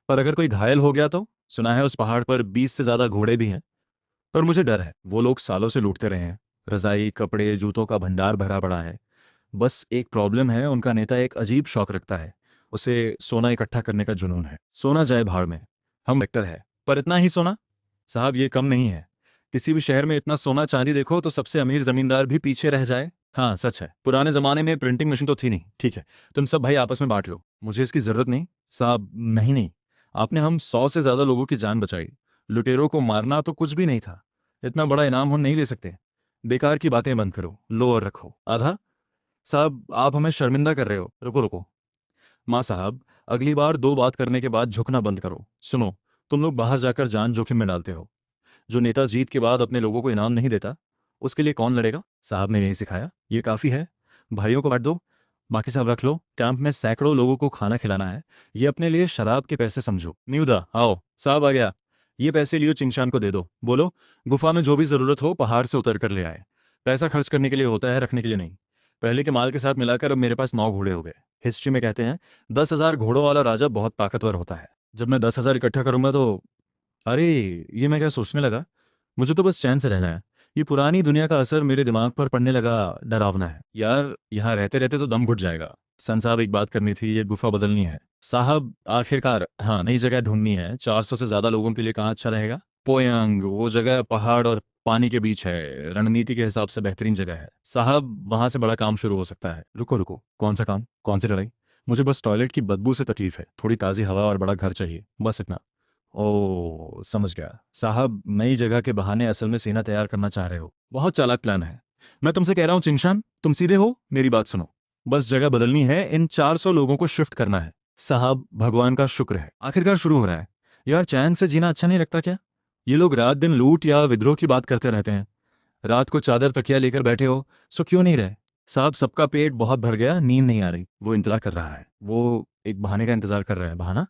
पर अगर कोई घायल हो गया तो? सुना है उस पहाड़ पर 20 से ज्यादा घोड़े भी हैं, पर मुझे डर है। वो लोग सालों से लूटते रहे हैं, रजाई, कपड़े, जूतों का भंडार भरा पड़ा है। बस एक प्रॉब्लम है, उनका नेता एक अजीब शौक रखता है, उसे सोना इकट्ठा करने का जुनून है। सोना जाए भाड़ में, हम वेक्टर है, पर इतना ही सोना? साहब ये कम नहीं है। किसी भी शहर में इतना सोना चांदी देखो तो सबसे अमीर जमींदार भी पीछे रह जाए। हाँ सच है, पुराने जमाने में प्रिंटिंग मशीन तो थी नहीं। ठीक है, तुम सब भाई आपस में बांट लो, मुझे इसकी जरूरत नहीं। साहब नहीं नहीं, आपने हम 100 से ज्यादा लोगों की जान बचाई, लुटेरों को मारना तो कुछ भी नहीं था। इतना बड़ा इनाम हम नहीं ले सकते। बेकार की बातें बंद करो, लो और रखो आधा। साहब आप हमें शर्मिंदा कर रहे हो। रुको रुको, माँ साहब, अगली बार 2 बात करने के बाद झुकना बंद करो। सुनो, तुम लोग बाहर जाकर जान जोखिम में डालते हो। जो नेता जीत के बाद अपने लोगों को इनाम नहीं देता, उसके लिए कौन लड़ेगा? साहब ने यही सिखाया, ये काफ़ी है। भाइयों को बांट दो, बाकी सब रख लो। कैंप में सैकड़ों लोगों को खाना खिलाना है, ये अपने लिए शराब के पैसे समझो। न्यूदा आओ, साहब आ गया। ये पैसे लियो, चिंगशान को दे दो, बोलो गुफा में जो भी ज़रूरत हो पहाड़ से उतर कर ले आए। पैसा खर्च करने के लिए होता है, रखने के लिए नहीं। पहले के माल के साथ मिलाकर अब मेरे पास 9 घोड़े हो गए। हिस्ट्री में कहते हैं 10,000 घोड़ों वाला राजा बहुत ताकतवर होता है। जब मैं 10,000 इकट्ठा करूंगा तो... अरे, ये मैं क्या सोचने लगा, मुझे तो बस चैन से रहना है। ये पुरानी दुनिया का असर मेरे दिमाग पर पड़ने लगा, डरावना है यार। यहाँ रहते रहते तो दम घुट जाएगा। सन साहब एक बात करनी थी, ये गुफा बदलनी है। साहब आखिरकार हाँ, नई जगह ढूंढनी है। 400 से ज्यादा लोगों के लिए कहाँ अच्छा रहेगा? पोयंग, वो जगह पहाड़ और पानी के बीच है, रणनीति के हिसाब से बेहतरीन जगह है। साहब वहां से बड़ा काम शुरू हो सकता है। रुको रुको, कौन सा काम, कौन सी लड़ाई? मुझे बस टॉयलेट की बदबू से तकलीफ है, थोड़ी ताज़ी हवा और बड़ा घर चाहिए, बस इतना। ओ समझ गया। साहब नई जगह के बहाने असल में सेना तैयार करना चाह रहे हो, बहुत चालाक प्लान है। मैं तुमसे कह रहा हूँ चिंगशान, तुम सीधे हो, मेरी बात सुनो। बस जगह बदलनी है, इन 400 लोगों को शिफ्ट करना है। साहब भगवान का शुक्र है, आखिरकार शुरू हो रहा है। यार चैन से जीना अच्छा नहीं लगता क्या? ये लोग रात दिन लूट या विद्रोह की बात करते रहते हैं, रात को चादर तकिया लेकर बैठे हो, सो क्यों नहीं रहे? साहब सबका पेट बहुत भर गया, नींद नहीं आ रही। वो इंतजार कर रहा है, वो एक बहाने का इंतजार कर रहा है। बहाना?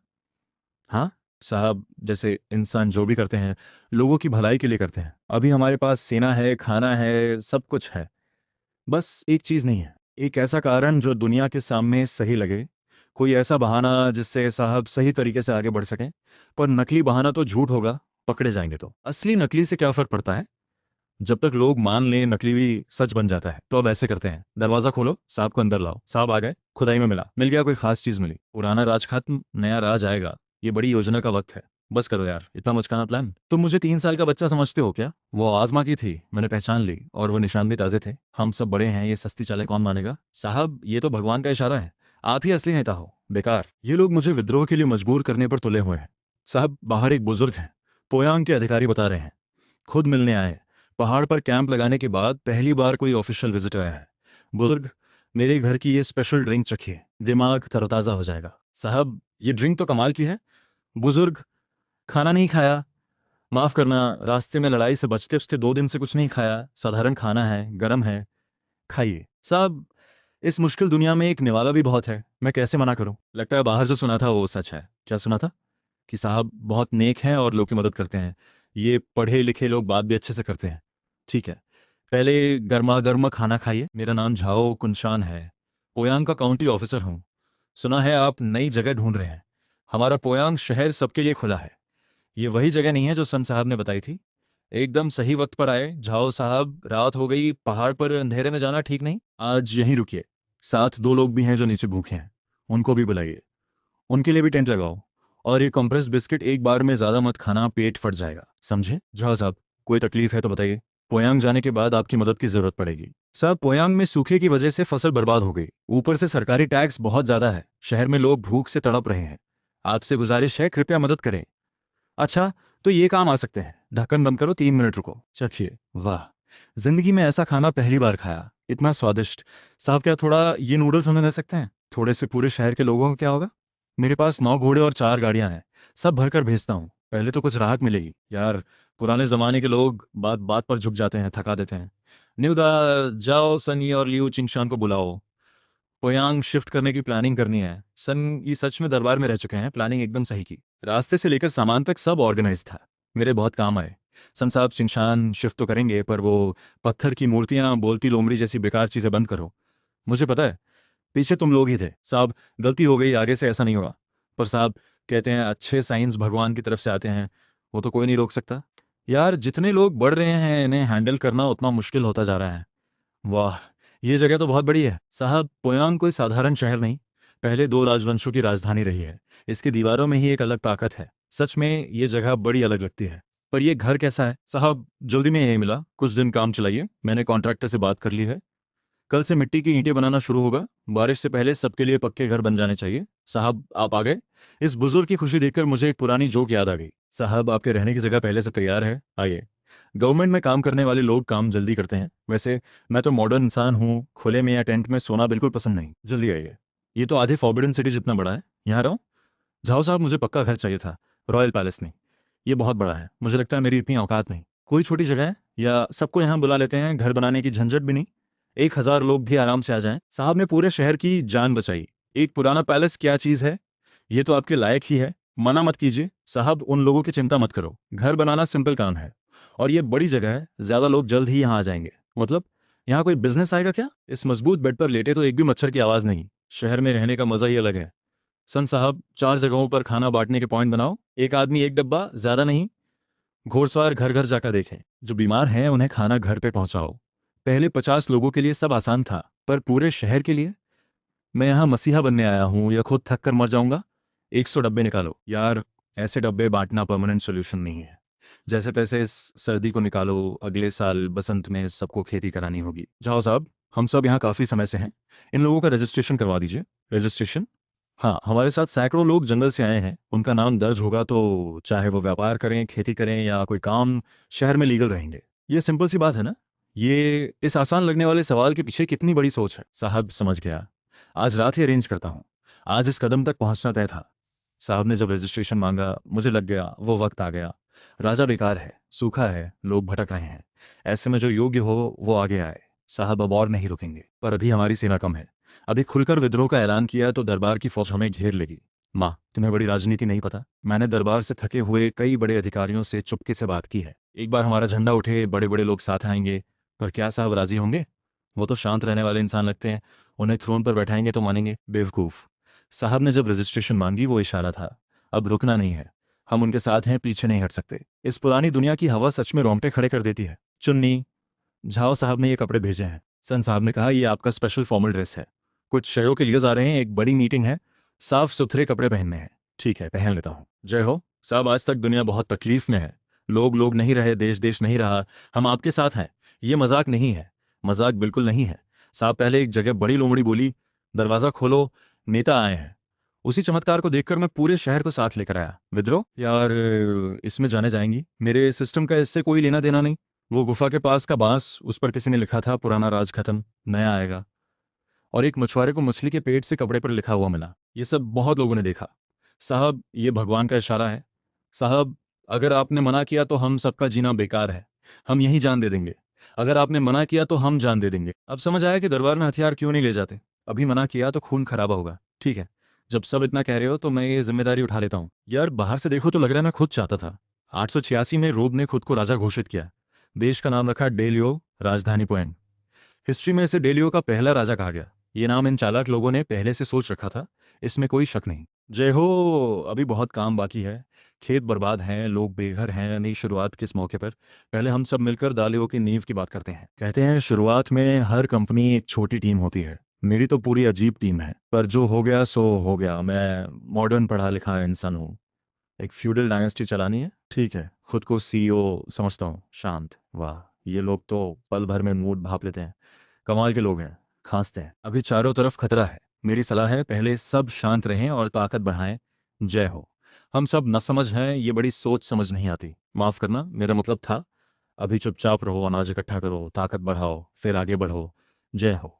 हाँ साहब, जैसे इंसान जो भी करते हैं लोगों की भलाई के लिए करते हैं। अभी हमारे पास सेना है, खाना है, सब कुछ है, बस एक चीज़ नहीं है। एक ऐसा कारण जो दुनिया के सामने सही लगे, कोई ऐसा बहाना जिससे साहब सही तरीके से आगे बढ़ सकें। पर नकली बहाना तो झूठ होगा, पकड़े जाएंगे तो। असली नकली से क्या फ़र्क पड़ता है, जब तक लोग मान लें नकली भी सच बन जाता है। तो अब ऐसे करते हैं, दरवाजा खोलो, साहब को अंदर लाओ। साहब आ गए, खुदाई में मिला, मिल गया, कोई खास चीज मिली। पुराना राज खत्म, नया राज आएगा, ये बड़ी योजना का वक्त है। बस करो यार, इतना मुचकाना प्लान। तुम मुझे 3 साल का बच्चा समझते हो क्या? वो आजमा की थी, मैंने पहचान ली, और वो निशान भी ताजे थे। हम सब बड़े हैं, ये सस्ती चालें कौन मानेगा? साहब ये तो भगवान का इशारा है, आप ही असली नेता हो। बेकार, ये लोग मुझे विद्रोह के लिए मजबूर करने पर तुले हुए हैं। साहब बाहर एक बुजुर्ग हैं, पोयांग के अधिकारी बता रहे हैं, खुद मिलने आए। पहाड़ पर कैंप लगाने के बाद पहली बार कोई ऑफिशियल विजिटर आया है। बुजुर्ग, मेरे घर की ये स्पेशल ड्रिंक चखिए, दिमाग तरोताज़ा हो जाएगा। साहब ये ड्रिंक तो कमाल की है। बुजुर्ग, खाना नहीं खाया, माफ करना, रास्ते में लड़ाई से बचते बचते 2 दिन से कुछ नहीं खाया, साधारण खाना है, गरम है, खाइए साहब। इस मुश्किल दुनिया में एक निवाला भी बहुत है, मैं कैसे मना करूं। लगता है बाहर जो सुना था वो सच है। क्या सुना था? कि साहब बहुत नेक हैं और लोग की मदद करते हैं। ये पढ़े लिखे लोग बात भी अच्छे से करते हैं। ठीक है, पहले गर्मा गर्म खाना खाइए। मेरा नाम झाओ कुनशान है, पोयांग का काउंटी ऑफिसर हूँ। सुना है आप नई जगह ढूंढ रहे हैं। हमारा पोयांग शहर सबके लिए खुला है। ये वही जगह नहीं है जो सन साहब ने बताई थी। एकदम सही वक्त पर आए झाओ साहब। रात हो गई, पहाड़ पर अंधेरे में जाना ठीक नहीं। आज यहीं रुकिए। साथ 2 लोग भी हैं जो नीचे भूखे हैं, उनको भी बुलाइए। उनके लिए भी टेंट लगाओ। और ये कंप्रेस बिस्किट एक बार में ज्यादा मत खाना, पेट फट जाएगा, समझे? झाओ साहब, कोई तकलीफ है तो बताइए। पोयांग जाने के बाद आपकी मदद की जरूरत पड़ेगी। साहब पोयांग में सूखे की वजह से फसल बर्बाद हो गई, ऊपर से सरकारी टैक्स बहुत ज्यादा है। शहर में लोग भूख से तड़प रहे हैं। आपसे गुजारिश है, कृपया मदद करें। अच्छा, तो ये काम आ सकते हैं। ढक्कन बंद करो, 3 मिनट रुको, चखिए। वाह, जिंदगी में ऐसा खाना पहली बार खाया, इतना स्वादिष्ट। साहब क्या थोड़ा ये नूडल्स हमें दे सकते हैं? थोड़े से पूरे शहर के लोगों का क्या होगा? मेरे पास 9 घोड़े और 4 गाड़ियां हैं, सब भरकर भेजता हूँ। पहले तो कुछ राहत मिलेगी यार। पुराने जमाने के लोग बात बात पर झुक जाते हैं, थका देते हैं। न्यूदा, जाओ सनी और लियू चिंगशान को बुलाओ। पोयांग शिफ्ट करने की प्लानिंग करनी है। सन ये सच में दरबार में रह चुके हैं, प्लानिंग एकदम सही की। रास्ते से लेकर सामान तक सब ऑर्गेनाइज था। मेरे बहुत काम आए। सन साहब चिंशान शिफ्ट तो करेंगे, पर वो पत्थर की मूर्तियां, बोलती लोमड़ी जैसी बेकार चीजें बंद करो। मुझे पता है पीछे तुम लोग ही थे। साहब गलती हो गई, आगे से ऐसा नहीं होगा। पर साहब कहते हैं अच्छे साइंस भगवान की तरफ से आते हैं, वो तो कोई नहीं रोक सकता। यार जितने लोग बढ़ रहे हैं इन्हें हैंडल करना उतना मुश्किल होता जा रहा है। वाह, ये जगह तो बहुत बड़ी है। साहब पोयांग कोई साधारण शहर नहीं, पहले 2 राजवंशों की राजधानी रही है। इसकी दीवारों में ही एक अलग ताकत है। सच में ये जगह बड़ी अलग लगती है। पर ये घर कैसा है? साहब जल्दी में यही मिला, कुछ दिन काम चलाइए। मैंने कॉन्ट्रैक्टर से बात कर ली है, कल से मिट्टी की ईंटें बनाना शुरू होगा। बारिश से पहले सबके लिए पक्के घर बन जाने चाहिए। साहब आप आ गए। इस बुजुर्ग की खुशी देखकर मुझे एक पुरानी जोक याद आ गई। साहब आपके रहने की जगह पहले से तैयार है, आइए। गवर्नमेंट में काम करने वाले लोग काम जल्दी करते हैं। वैसे मैं तो मॉडर्न इंसान हूँ, खुले में या टेंट में सोना बिल्कुल पसंद नहीं। जल्दी आइए। ये तो आधे फॉरबिडन सिटी जितना बड़ा है। यहाँ रहो। जाओ साहब, मुझे पक्का घर चाहिए था, रॉयल पैलेस नहीं। ये बहुत बड़ा है, मुझे लगता है मेरी इतनी औकात नहीं। कोई छोटी जगह है या सबको यहाँ बुला लेते हैं, घर बनाने की झंझट भी नहीं। 1,000 लोग भी आराम से आ जाएं। साहब ने पूरे शहर की जान बचाई। एक पुराना पैलेस क्या चीज़ है, ये तो आपके लायक ही है। मना मत कीजिए साहब, उन लोगों की चिंता मत करो। घर बनाना सिंपल काम है, और ये बड़ी जगह है, ज्यादा लोग जल्द ही यहाँ आ जाएंगे। मतलब यहाँ कोई बिजनेस आएगा क्या? इस मजबूत बेड पर लेटे तो एक भी मच्छर की आवाज़ नहीं। शहर में रहने का मजा ही अलग है। सन साहब 4 जगहों पर खाना बांटने के पॉइंट बनाओ, एक आदमी एक डब्बा, ज्यादा नहीं। घोड़सवार घर घर जाकर देखें, जो बीमार हैं उन्हें खाना घर पे पहुंचाओ। पहले 50 लोगों के लिए सब आसान था, पर पूरे शहर के लिए? मैं यहाँ मसीहा बनने आया हूँ या खुद थक कर मर जाऊंगा? 100 डब्बे निकालो यार। ऐसे डब्बे बांटना परमानेंट सोल्यूशन नहीं है। जैसे तैसे इस सर्दी को निकालो, अगले साल बसंत में सबको खेती करानी होगी। जाओ साहब, हम सब यहाँ काफ़ी समय से हैं। इन लोगों का रजिस्ट्रेशन करवा दीजिए। रजिस्ट्रेशन? हाँ, हमारे साथ सैकड़ों लोग जंगल से आए हैं। उनका नाम दर्ज होगा तो चाहे वो व्यापार करें, खेती करें या कोई काम, शहर में लीगल रहेंगे। ये सिंपल सी बात है ना? ये इस आसान लगने वाले सवाल के पीछे कितनी बड़ी सोच है। साहब समझ गया, आज रात ही अरेंज करता हूँ। आज इस कदम तक पहुंचना तय था। साहब ने जब रजिस्ट्रेशन मांगा मुझे लग गया वो वक्त आ गया। राजा बेकार है, सूखा है, लोग भटक रहे हैं। ऐसे में जो योग्य हो वो आगे आए। साहब अब और नहीं रुकेंगे, पर अभी हमारी सेना कम है। अभी खुलकर विद्रोह का ऐलान किया तो दरबार की फौज हमें घेर लेगी। माँ, तुम्हें बड़ी राजनीति नहीं पता। मैंने दरबार से थके हुए कई बड़े अधिकारियों से चुपके से बात की है। एक बार हमारा झंडा उठे, बड़े बड़े लोग साथ आएंगे। पर क्या साहब राजी होंगे? वो तो शांत रहने वाले इंसान लगते हैं, उन्हें थ्रोन पर बैठाएंगे तो मानेंगे? बेवकूफ़। साहब ने जब रजिस्ट्रेशन मांगी वो इशारा था, अब रुकना नहीं है। हम उनके साथ हैं, पीछे नहीं हट सकते। इस पुरानी दुनिया की हवा सच में रोंगटे खड़े कर देती है। चुन्नी, झाओ साहब ने ये कपड़े भेजे हैं। सन साहब ने कहा ये आपका स्पेशल फॉर्मल ड्रेस है, कुछ शहरों के लिए आ रहे हैं, एक बड़ी मीटिंग है, साफ सुथरे कपड़े पहनने हैं। ठीक है, पहन लेता हूँ। जय हो साहब, आज तक दुनिया बहुत तकलीफ में है। लोग लोग नहीं रहे, देश देश नहीं रहा। हम आपके साथ हैं। ये मजाक नहीं है, मजाक बिल्कुल नहीं है। साहब पहले एक जगह बड़ी लोमड़ी बोली, दरवाजा खोलो, नेता आए हैं। उसी चमत्कार को देखकर मैं पूरे शहर को साथ लेकर आया। विद्रोह? यार इसमें जाने जाएंगी, मेरे सिस्टम का इससे कोई लेना देना नहीं। वो गुफा के पास का बांस, उस पर किसी ने लिखा था पुराना राज खत्म, नया आएगा। और एक मछुआरे को मछली के पेट से कपड़े पर लिखा हुआ मिला। ये सब बहुत लोगों ने देखा। साहब ये भगवान का इशारा है। साहब अगर आपने मना किया तो हम सबका जीना बेकार है, हम यही जान दे देंगे। अगर आपने मना किया तो हम जान दे देंगे। अब समझ आया कि दरबार में हथियार क्यों नहीं ले जाते। अभी मना किया तो खून खराबा होगा। ठीक है, जब सब इतना कह रहे हो तो मैं ये जिम्मेदारी उठा लेता हूँ। यार बाहर से देखो तो लग रहा है मैं खुद चाहता था। 886 में रोब ने खुद को राजा घोषित किया। देश का नाम रखा डेलियो, राजधानी पॉइंट। हिस्ट्री में इसे डेलियो का पहला राजा कहा गया। ये नाम इन चालाक लोगों ने पहले से सोच रखा था, इसमें कोई शक नहीं। जय हो। अभी बहुत काम बाकी है। खेत बर्बाद हैं, लोग बेघर हैं। नई शुरुआत किस मौके पर? पहले हम सब मिलकर दालियों की नींव की बात करते हैं। कहते हैं शुरुआत में हर कंपनी एक छोटी टीम होती है। मेरी तो पूरी अजीब टीम है, पर जो हो गया सो हो गया। मैं मॉडर्न पढ़ा लिखा इंसान हूँ। एक फ्यूडल डायनेस्टी चलानी है, ठीक है। खुद को सीईओ समझता हूँ, शांत। वाह, ये लोग तो पल भर में मूड भाप लेते हैं। कमाल के लोग हैं, खांसते हैं। अभी चारों तरफ खतरा है। मेरी सलाह है पहले सब शांत रहें और ताकत बढ़ाएं। जय हो। हम सब न समझ हैं, ये बड़ी सोच समझ नहीं आती। माफ करना, मेरा मतलब था। अभी चुपचाप रहो, अनाज इकट्ठा करो, ताकत बढ़ाओ, फिर आगे बढ़ो। जय हो।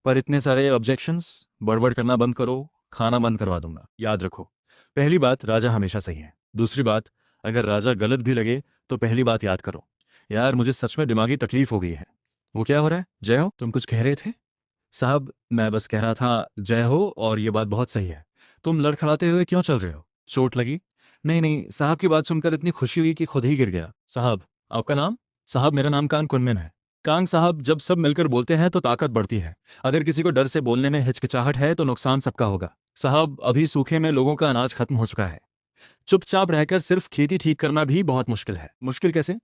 पर इतने सारे ऑब्जेक्शंस, बड़बड़ करना बंद करो, खाना बंद करवा दूंगा। याद रखो, पहली बात, राजा हमेशा सही है। दूसरी बात, अगर राजा गलत भी लगे तो पहली बात याद करो। यार मुझे सच में दिमागी तकलीफ हो गई है। वो क्या हो रहा है? जय हो, तुम कुछ कह रहे थे? साहब मैं बस कह रहा था जय हो, और ये बात बहुत सही है। तुम लड़खड़ाते हुए क्यों चल रहे हो? चोट लगी? नहीं नहीं, साहब की बात सुनकर इतनी खुशी हुई कि खुद ही गिर गया। साहब आपका नाम? साहब मेरा नाम कांग कुनमिन है। कांग साहब, जब सब मिलकर बोलते हैं तो ताकत बढ़ती है। अगर किसी को डर से बोलने में हिचकिचाहट है तो नुकसान सबका होगा। साहब अभी सूखे में लोगों का अनाज खत्म हो चुका है। चुपचाप रहकर सिर्फ खेती ठीक करना भी बहुत मुश्किल है। मुश्किल कैसे?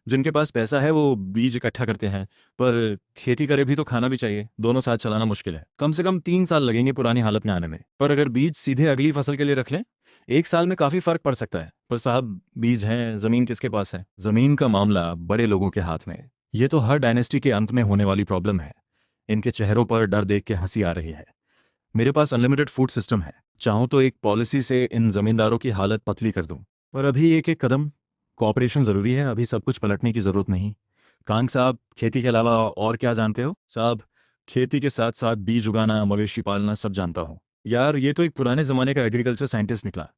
जिनके पास पैसा है वो बीज इकट्ठा करते हैं, पर खेती करे भी तो खाना भी चाहिए। दोनों साथ चलाना मुश्किल है। कम से कम 3 साल लगेंगे पुरानी हालत में आने में। पर अगर बीज सीधे अगली फसल के लिए रख लें, 1 साल में काफी फर्क पड़ सकता है। पर साहब बीज हैं, जमीन किसके पास है? जमीन का मामला बड़े लोगों के हाथ में है। ये तो हर डायनेस्टी के अंत में होने वाली प्रॉब्लम है। इनके चेहरों पर डर देख के हंसी आ रही है। मेरे पास अनलिमिटेड फूड सिस्टम है। चाहूँ तो एक पॉलिसी से इन जमींदारों की हालत पतली कर दूं। पर अभी एक एक कदम कोऑपरेशन जरूरी है। अभी सब कुछ पलटने की जरूरत नहीं। कांग साहब, खेती के अलावा और क्या जानते हो? साहब खेती के साथ साथ बीज उगाना, मवेशी पालना सब जानता हूँ। यार ये तो एक पुराने जमाने का एग्रीकल्चर साइंटिस्ट निकला।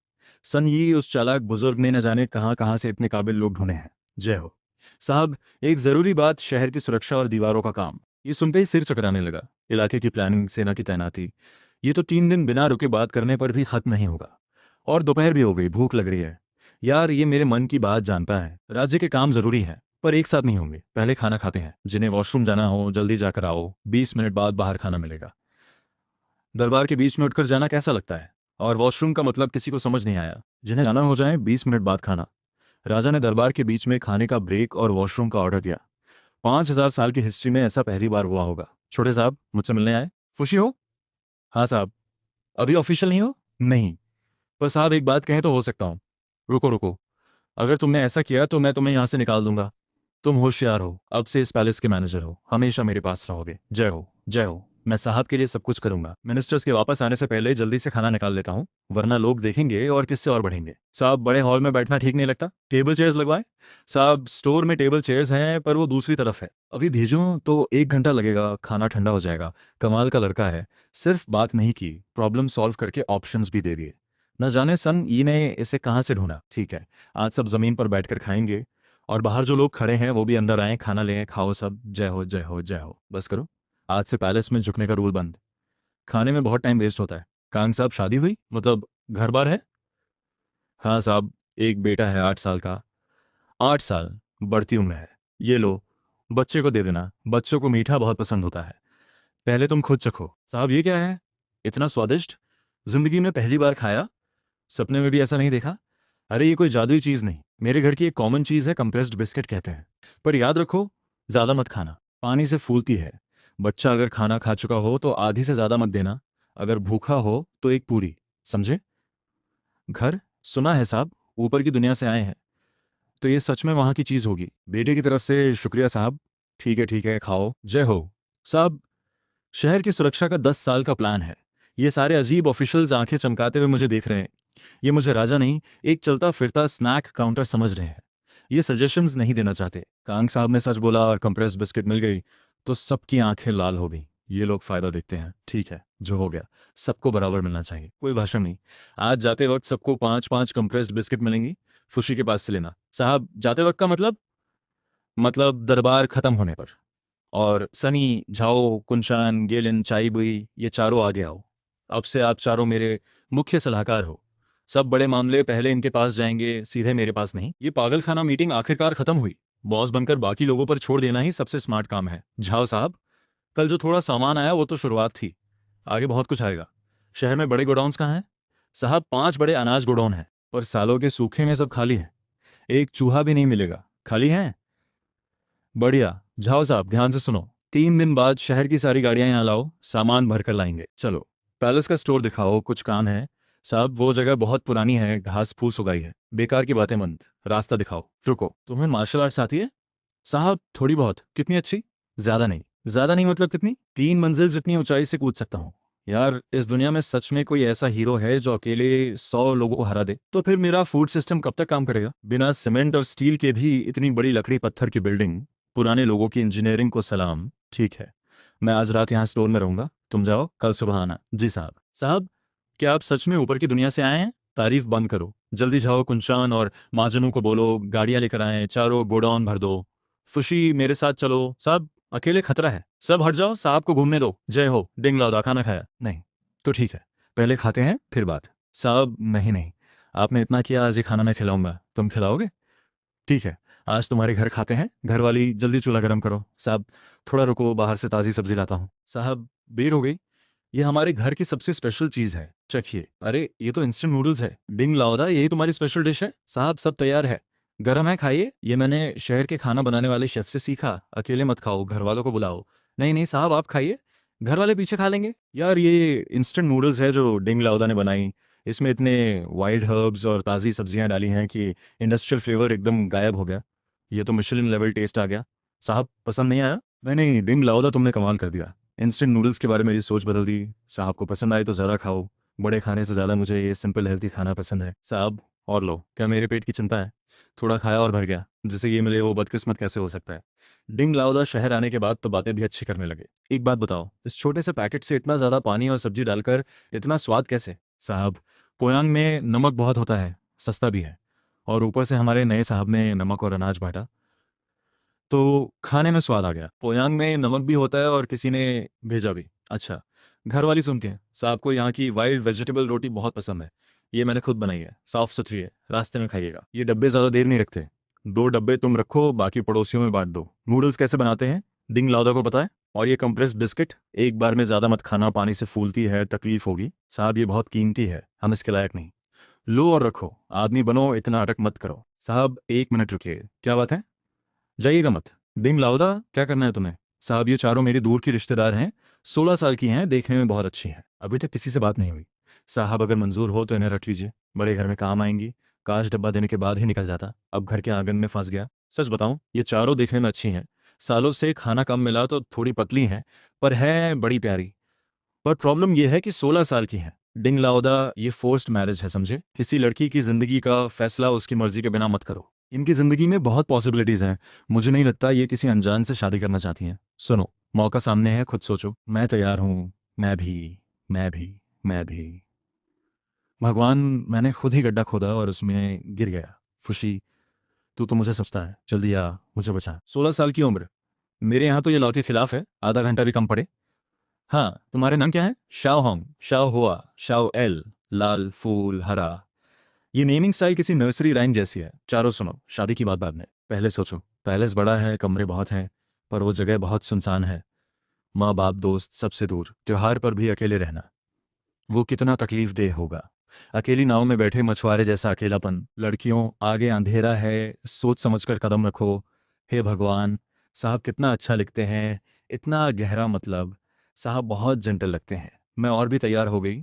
सन यी उस चालाक बुजुर्ग ने न जाने कहाँ कहाँ से इतने काबिल लोग ढूंढे हैं। जय हो। साहब एक जरूरी बात, शहर की सुरक्षा और दीवारों का काम। ये सुनते ही सिर चकराने लगा। इलाके की प्लानिंग, सेना की तैनाती, ये तो 3 दिन बिना रुके बात करने पर भी खत्म नहीं होगा। और दोपहर भी हो गई, भूख लग रही है। यार ये मेरे मन की बात जानता है। राज्य के काम जरूरी है, पर एक साथ नहीं होंगे। पहले खाना खाते हैं। जिन्हें वॉशरूम जाना हो जल्दी जाकर आओ, 20 मिनट बाद बाहर खाना मिलेगा। दरबार के बीच में उठकर जाना कैसा लगता है? और वॉशरूम का मतलब किसी को समझ नहीं आया। जिन्हें जाना हो जाए, 20 मिनट बाद खाना। राजा ने दरबार के बीच में खाने का ब्रेक और वॉशरूम का ऑर्डर दिया। 5,000 साल की हिस्ट्री में ऐसा पहली बार हुआ होगा। छोटे साहब मुझसे मिलने आए? खुशी हो? हाँ साहब। अभी ऑफिशियल नहीं हो? नहीं। पर साहब एक बात कहें तो हो सकता हूँ। रुको रुको, अगर तुमने ऐसा किया तो मैं तुम्हें यहाँ से निकाल दूंगा। तुम होशियार हो, अब से इस पैलेस के मैनेजर हो, हमेशा मेरे पास रहोगे। जय हो। जय हो। मैं साहब के लिए सब कुछ करूंगा। मिनिस्टर्स के वापस आने से पहले जल्दी से खाना निकाल लेता हूँ, वरना लोग देखेंगे और किससे और बढ़ेंगे। साहब बड़े हॉल में बैठना ठीक नहीं लगता, टेबल चेयर्स लगवाए। साहब स्टोर में टेबल चेयर्स हैं, पर वो दूसरी तरफ है। अभी भेजूं तो 1 घंटा लगेगा, खाना ठंडा हो जाएगा। कमाल का लड़का है, सिर्फ बात नहीं की, प्रॉब्लम सॉल्व करके ऑप्शंस भी दे दिए। न जाने सन ई ने इसे कहाँ से ढूंढा। ठीक है, आज सब जमीन पर बैठकर खाएंगे, और बाहर जो लोग खड़े हैं वो भी अंदर आए, खाना लें, खाओ सब। जय हो जय हो जय हो। बस करो, आज से पैलेस में झुकने का रूल बंद। खाने में बहुत टाइम वेस्ट होता है। कांग साहब शादी हुई, मतलब घर बार है? हाँ साहब, एक बेटा है 8 साल का। 8 साल, बढ़ती उम्र है। ये लो, बच्चे को दे देना, बच्चों को मीठा बहुत पसंद होता है। पहले तुम खुद चखो। साहब ये क्या है? इतना स्वादिष्ट, जिंदगी में पहली बार खाया। सपने में भी ऐसा नहीं देखा। अरे ये कोई जादुई चीज नहीं, मेरे घर की एक कॉमन चीज है, कंप्रेस्ड बिस्किट कहते हैं। पर याद रखो, ज्यादा मत खाना, पानी से फूलती है। बच्चा अगर खाना खा चुका हो तो आधी से ज्यादा मत देना। अगर भूखा हो तो एक पूरी, समझे? घर? सुना है साहब, ऊपर की दुनिया से आए हैं। तो ये सच में वहां की चीज होगी। बेटे की तरफ से शुक्रिया साहब। ठीक है, खाओ। जय हो। साहब शहर की सुरक्षा का 10 साल का प्लान है। ये सारे अजीब ऑफिशियल्स आंखें चमकाते हुए मुझे देख रहे हैं। ये मुझे राजा नहीं, एक चलता फिरता स्नैक काउंटर समझ रहे हैं। ये सजेशंस नहीं देना चाहते। कांग साहब ने सच बोला और कंप्रेस बिस्किट मिल गई तो सबकी आंखें लाल हो गई। ये लोग फ़ायदा देखते हैं। ठीक है, जो हो गया, सबको बराबर मिलना चाहिए, कोई भाषण नहीं। आज जाते वक्त सबको 5-5 कंप्रेस्ड बिस्किट मिलेंगी, खुशी के पास से लेना। साहब जाते वक्त का मतलब दरबार ख़त्म होने पर। और सनी, झाओ, कुंशान, गेलिन, चाईबुई, ये चारों आगे आओ। अब से आप चारों मेरे मुख्य सलाहकार हो। सब बड़े मामले पहले इनके पास जाएंगे, सीधे मेरे पास नहीं। ये पागलखाना मीटिंग आखिरकार खत्म हुई। बॉस बनकर बाकी लोगों पर छोड़ देना ही सबसे स्मार्ट काम है। झाओ साहब, कल जो थोड़ा सामान आया वो तो शुरुआत थी, आगे बहुत कुछ आएगा। शहर में बड़े गोडाउन्स कहाँ हैं? साहब 5 बड़े अनाज गोडाउन हैं, पर सालों के सूखे में सब खाली है। एक चूहा भी नहीं मिलेगा। खाली हैं? बढ़िया। जाओ साहब, ध्यान से सुनो। 3 दिन बाद शहर की सारी गाड़ियां यहाँ लाओ, सामान भरकर लाएंगे। चलो, पैलेस का स्टोर दिखाओ, कुछ काम है। साहब वो जगह बहुत पुरानी है, घास फूस उगाई है। बेकार की बातें मत, रास्ता दिखाओ। रुको, तुम्हें मार्शल आर्ट्स आती है? साहब थोड़ी बहुत। कितनी अच्छी? ज्यादा नहीं। ज्यादा नहीं मतलब कितनी? 3 मंजिल जितनी ऊंचाई से कूद सकता हूँ। यार इस दुनिया में सच में कोई ऐसा हीरो है जो अकेले 100 लोगों को हरा दे? तो फिर मेरा फूड सिस्टम कब तक काम करेगा? बिना सीमेंट और स्टील के भी इतनी बड़ी लकड़ी पत्थर की बिल्डिंग, पुराने लोगों की इंजीनियरिंग को सलाम। ठीक है, मैं आज रात यहाँ स्टोर में रहूंगा, तुम जाओ, कल सुबह आना। जी साहब। साहब, क्या आप सच में ऊपर की दुनिया से आए हैं? तारीफ बंद करो, जल्दी जाओ। कुंशान और महाजनों को बोलो गाड़ियां लेकर आए, चारों गोडाउन भर दो। खुशी मेरे साथ चलो। साहब अकेले खतरा है, सब हट जाओ, साहब को घूमने दो। जय हो। डिंग लाउदा, खाना खाया? नहीं। तो ठीक है, पहले खाते हैं फिर बात। साहब नहीं नहीं, आपने इतना किया, आज ये खाना मैं खिलाऊंगा, तुम खिलाओगे? ठीक है, आज तुम्हारे घर खाते हैं। घर वाली, जल्दी चूल्हा गर्म करो। साहब थोड़ा रुको, बाहर से ताज़ी सब्जी लाता हूँ। साहब देर हो गई, ये हमारे घर की सबसे स्पेशल चीज़ है, चखिए। अरे ये तो इंस्टेंट नूडल्स है। डिंग लाओदा, यही तुम्हारी स्पेशल डिश है? साहब सब तैयार है, गरम है, खाइए। ये मैंने शहर के खाना बनाने वाले शेफ से सीखा। अकेले मत खाओ, घर वालों को बुलाओ। नहीं नहीं साहब आप खाइए, घर वाले पीछे खा लेंगे। यार ये इंस्टेंट नूडल्स है जो डिंग लाओदा ने बनाई। इसमें इतने वाइल्ड हर्ब्स और ताज़ी सब्जियां डाली हैं कि इंडस्ट्रियल फ्लेवर एकदम गायब हो गया। ये तो मिशेलिन लेवल टेस्ट आ गया। साहब पसंद नहीं आया? नहीं नहीं डिंग लाओदा, तुमने कमाल कर दिया। इंस्टेंट नूडल्स के बारे में मेरी सोच बदल दी। साहब को पसंद आए तो ज़्यादा खाओ, बड़े खाने से ज़्यादा मुझे ये सिंपल हेल्थी खाना पसंद है। साहब और लो, क्या मेरे पेट की चिंता है? थोड़ा खाया और भर गया, जिसे ये मिले वो बदकिस्मत कैसे हो सकता है? डिंग लाओदा शहर आने के बाद तो बातें भी अच्छी करने लगे। एक बात बताओ, इस छोटे से पैकेट से इतना ज़्यादा पानी और सब्जी डालकर इतना स्वाद कैसे? साहब पोयांग में नमक बहुत होता है, सस्ता भी है, और ऊपर से हमारे नए साहब ने नमक और अनाज बांटा तो खाने में स्वाद आ गया। पोयांग में नमक भी होता है और किसी ने भेजा भी। अच्छा, घर वाली सुनती हैं। साहब को यहाँ की वाइल्ड वेजिटेबल रोटी बहुत पसंद है। ये मैंने खुद बनाई है, साफ सुथरी है, रास्ते में खाइएगा। ये डब्बे ज़्यादा देर नहीं रखते, 2 डब्बे तुम रखो, बाकी पड़ोसियों में बांट दो। नूडल्स कैसे बनाते हैं डिंग लाउदा को पता है? और ये कंप्रेस्ड बिस्किट, एक बार में ज़्यादा मत खाना, पानी से फूलती है, तकलीफ होगी। साहब ये बहुत कीमती है, हम इसके लायक नहीं। लो और रखो, आदमी बनो, इतना अटक मत करो। साहब 1 मिनट रुकिए, क्या बात है? जाइएगा मत। बिंग लाउदा, क्या करना है तुम्हें? साहब ये चारों मेरी दूर की रिश्तेदार हैं, 16 साल की हैं, देखने में बहुत अच्छी हैं, अभी तक किसी से बात नहीं हुई। साहब अगर मंजूर हो तो इन्हें रख लीजिए, बड़े घर में काम आएंगी। काश डब्बा देने के बाद ही निकल जाता, अब घर के आंगन में फंस गया। सच बताऊं, ये चारों देखने में अच्छी हैं, सालों से खाना कम मिला तो थोड़ी पतली हैं, पर है बड़ी प्यारी। पर प्रॉब्लम यह है कि 16 साल की हैं। डिंग लाओदा, ये फोर्स्ड मैरिज है, समझे? किसी लड़की की जिंदगी का फैसला उसकी मर्जी के बिना मत करो। इनकी जिंदगी में बहुत पॉसिबिलिटीज हैं, मुझे नहीं लगता ये किसी अनजान से शादी करना चाहती हैं। सुनो, मौका सामने है, खुद सोचो। मैं तैयार हूँ। मैं भी, मैं भी, मैं भी। भगवान, मैंने खुद ही गड्ढा खोदा और उसमें गिर गया। खुशी, तू तो मुझे समझता है, जल्दी आ, मुझे बचा। 16 साल की उम्र, मेरे यहाँ तो ये लॉ के खिलाफ है, आधा घंटा भी कम पड़े। हाँ, तुम्हारे नाम क्या है? शाओ होंग, शाओ हुआ, शाओ एल। लाल फूल हरा, ये नेमिंग स्टाइल किसी नर्सरी राइम जैसी है। चारों सुनो, शादी की बात बाद में, पहले सोचो। पैलेस बड़ा है, कमरे बहुत हैं, पर वो जगह बहुत सुनसान है। माँ बाप दोस्त सबसे दूर, त्योहार पर भी अकेले रहना, वो कितना तकलीफ होगा। अकेली नाव में बैठे मछुआरे जैसा अकेलापन। लड़कियों, आगे अंधेरा है, सोच समझकर कदम रखो। हे भगवान, साहब कितना अच्छा लिखते हैं, इतना गहरा मतलब। साहब बहुत जेंटल लगते हैं। मैं और भी तैयार हो गई।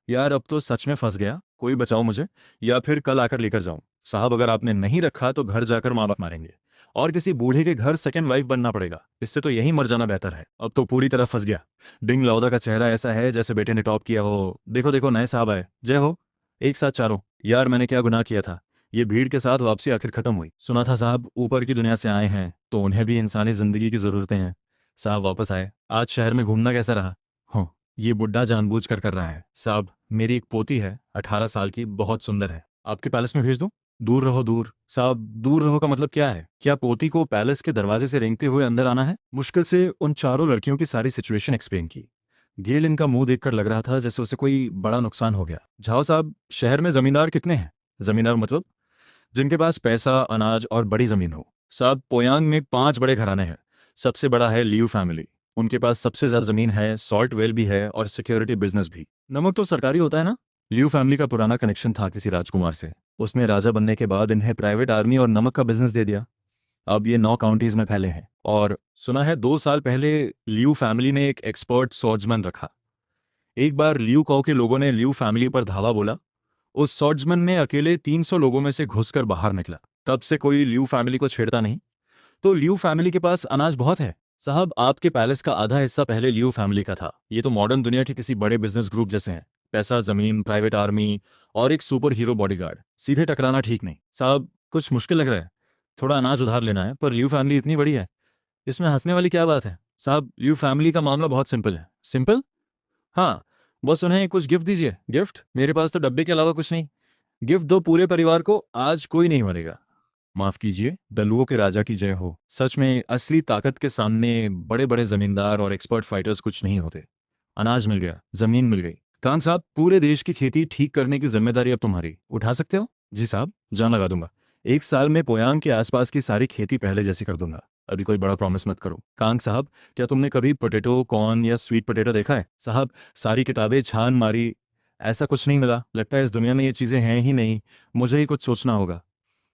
यार अब तो सच में फंस गया, कोई बचाओ मुझे, या फिर कल आकर लेकर जाऊं। साहब अगर आपने नहीं रखा तो घर जाकर माँ बाप मारेंगे, और किसी बूढ़े के घर सेकंड वाइफ बनना पड़ेगा। इससे तो यही मर जाना बेहतर है। अब तो पूरी तरह फंस गया। डिंग लाउदा का चेहरा ऐसा है जैसे बेटे ने टॉप किया हो। देखो देखो, नए साहब आए, जय हो। एक साथ चारों। यार मैंने क्या गुनाह किया था? ये भीड़ के साथ वापसी आखिर खत्म हुई। सुना था साहब ऊपर की दुनिया से आए हैं, तो उन्हें भी इंसानी जिंदगी की जरूरतें हैं। साहब वापस आए, आज शहर में घूमना कैसा रहा? हो, ये बुड्ढा जानबूझ कर रहा है साहब। मेरी एक पोती है 18 साल की, बहुत सुंदर है। आपके पैलेस में भेज दूं? दूर रहो दूर साहब। दूर रहो का मतलब क्या है? क्या पोती को पैलेस के दरवाजे से रेंगते हुए अंदर आना है? मुश्किल से उन चारों लड़कियों की सारी सिचुएशन एक्सप्लेन की। गेल इनका मुंह देखकर लग रहा था जैसे उसे कोई बड़ा नुकसान हो गया। झाओ साहब, शहर में जमींदार कितने हैं? जमींदार मतलब जिनके पास पैसा, अनाज और बड़ी जमीन हो। साहब, पोयांग में 5 बड़े घराने हैं। सबसे बड़ा है लियू फैमिली। उनके पास सबसे ज्यादा जमीन है, सॉल्ट वेल भी है और सिक्योरिटी बिजनेस भी। नमक तो सरकारी होता है ना? लियू फैमिली का पुराना कनेक्शन था किसी राजकुमार से। उसने राजा बनने के बाद इन्हें प्राइवेट आर्मी और नमक का बिजनेस दे दिया। अब ये 9 काउंटीज में फैले हैं। और सुना है 2 साल पहले लियू फैमिली ने एक एक्सपर्ट सॉर्ड्समैन रखा। एक बार लियू काओ के लोगों ने लियू फैमिली पर धावा बोला। उस सॉर्ड्समैन ने अकेले 300 लोगों में से घुसकर बाहर निकला। तब से कोई लियू फैमिली को छेड़ता नहीं। तो लियू फैमिली के पास अनाज बहुत है। साहब, आपके पैलेस का आधा हिस्सा पहले लियू फैमिली का था। ये तो मॉडर्न दुनिया के किसी बड़े बिजनेस ग्रुप जैसे हैं। पैसा, जमीन, प्राइवेट आर्मी और एक सुपर हीरो बॉडीगार्ड। सीधे टकराना ठीक नहीं। साहब, कुछ मुश्किल लग रहा है। थोड़ा अनाज उधार लेना है, पर लियू फैमिली इतनी बड़ी है, इसमें हंसने वाली क्या बात है? साहब, लियू फैमिली का मामला बहुत सिंपल है। सिंपल? हाँ, बस उन्हें कुछ गिफ्ट दीजिए। गिफ्ट? मेरे पास तो डब्बे के अलावा कुछ नहीं। गिफ्ट दो पूरे परिवार को, आज कोई नहीं मरेगा। माफ कीजिए, दलुओं के राजा की जय हो। सच में असली ताकत के सामने बड़े बड़े जमींदार और एक्सपर्ट फाइटर्स कुछ नहीं होते। अनाज मिल गया, जमीन मिल गई। कान साहब, पूरे देश की खेती ठीक करने की जिम्मेदारी अब तुम्हारी। उठा सकते हो? जी साहब, जान लगा दूंगा। 1 साल में पोयांग के आसपास की सारी खेती पहले जैसी कर दूंगा। अभी कोई बड़ा प्रॉमिस मत करो। कांग साहब, क्या तुमने कभी पोटैटो, कॉर्न या स्वीट पोटैटो देखा है? साहब, सारी किताबें छान मारी, ऐसा कुछ नहीं मिला। लगता है इस दुनिया में ये चीज़ें हैं ही नहीं। मुझे ही कुछ सोचना होगा।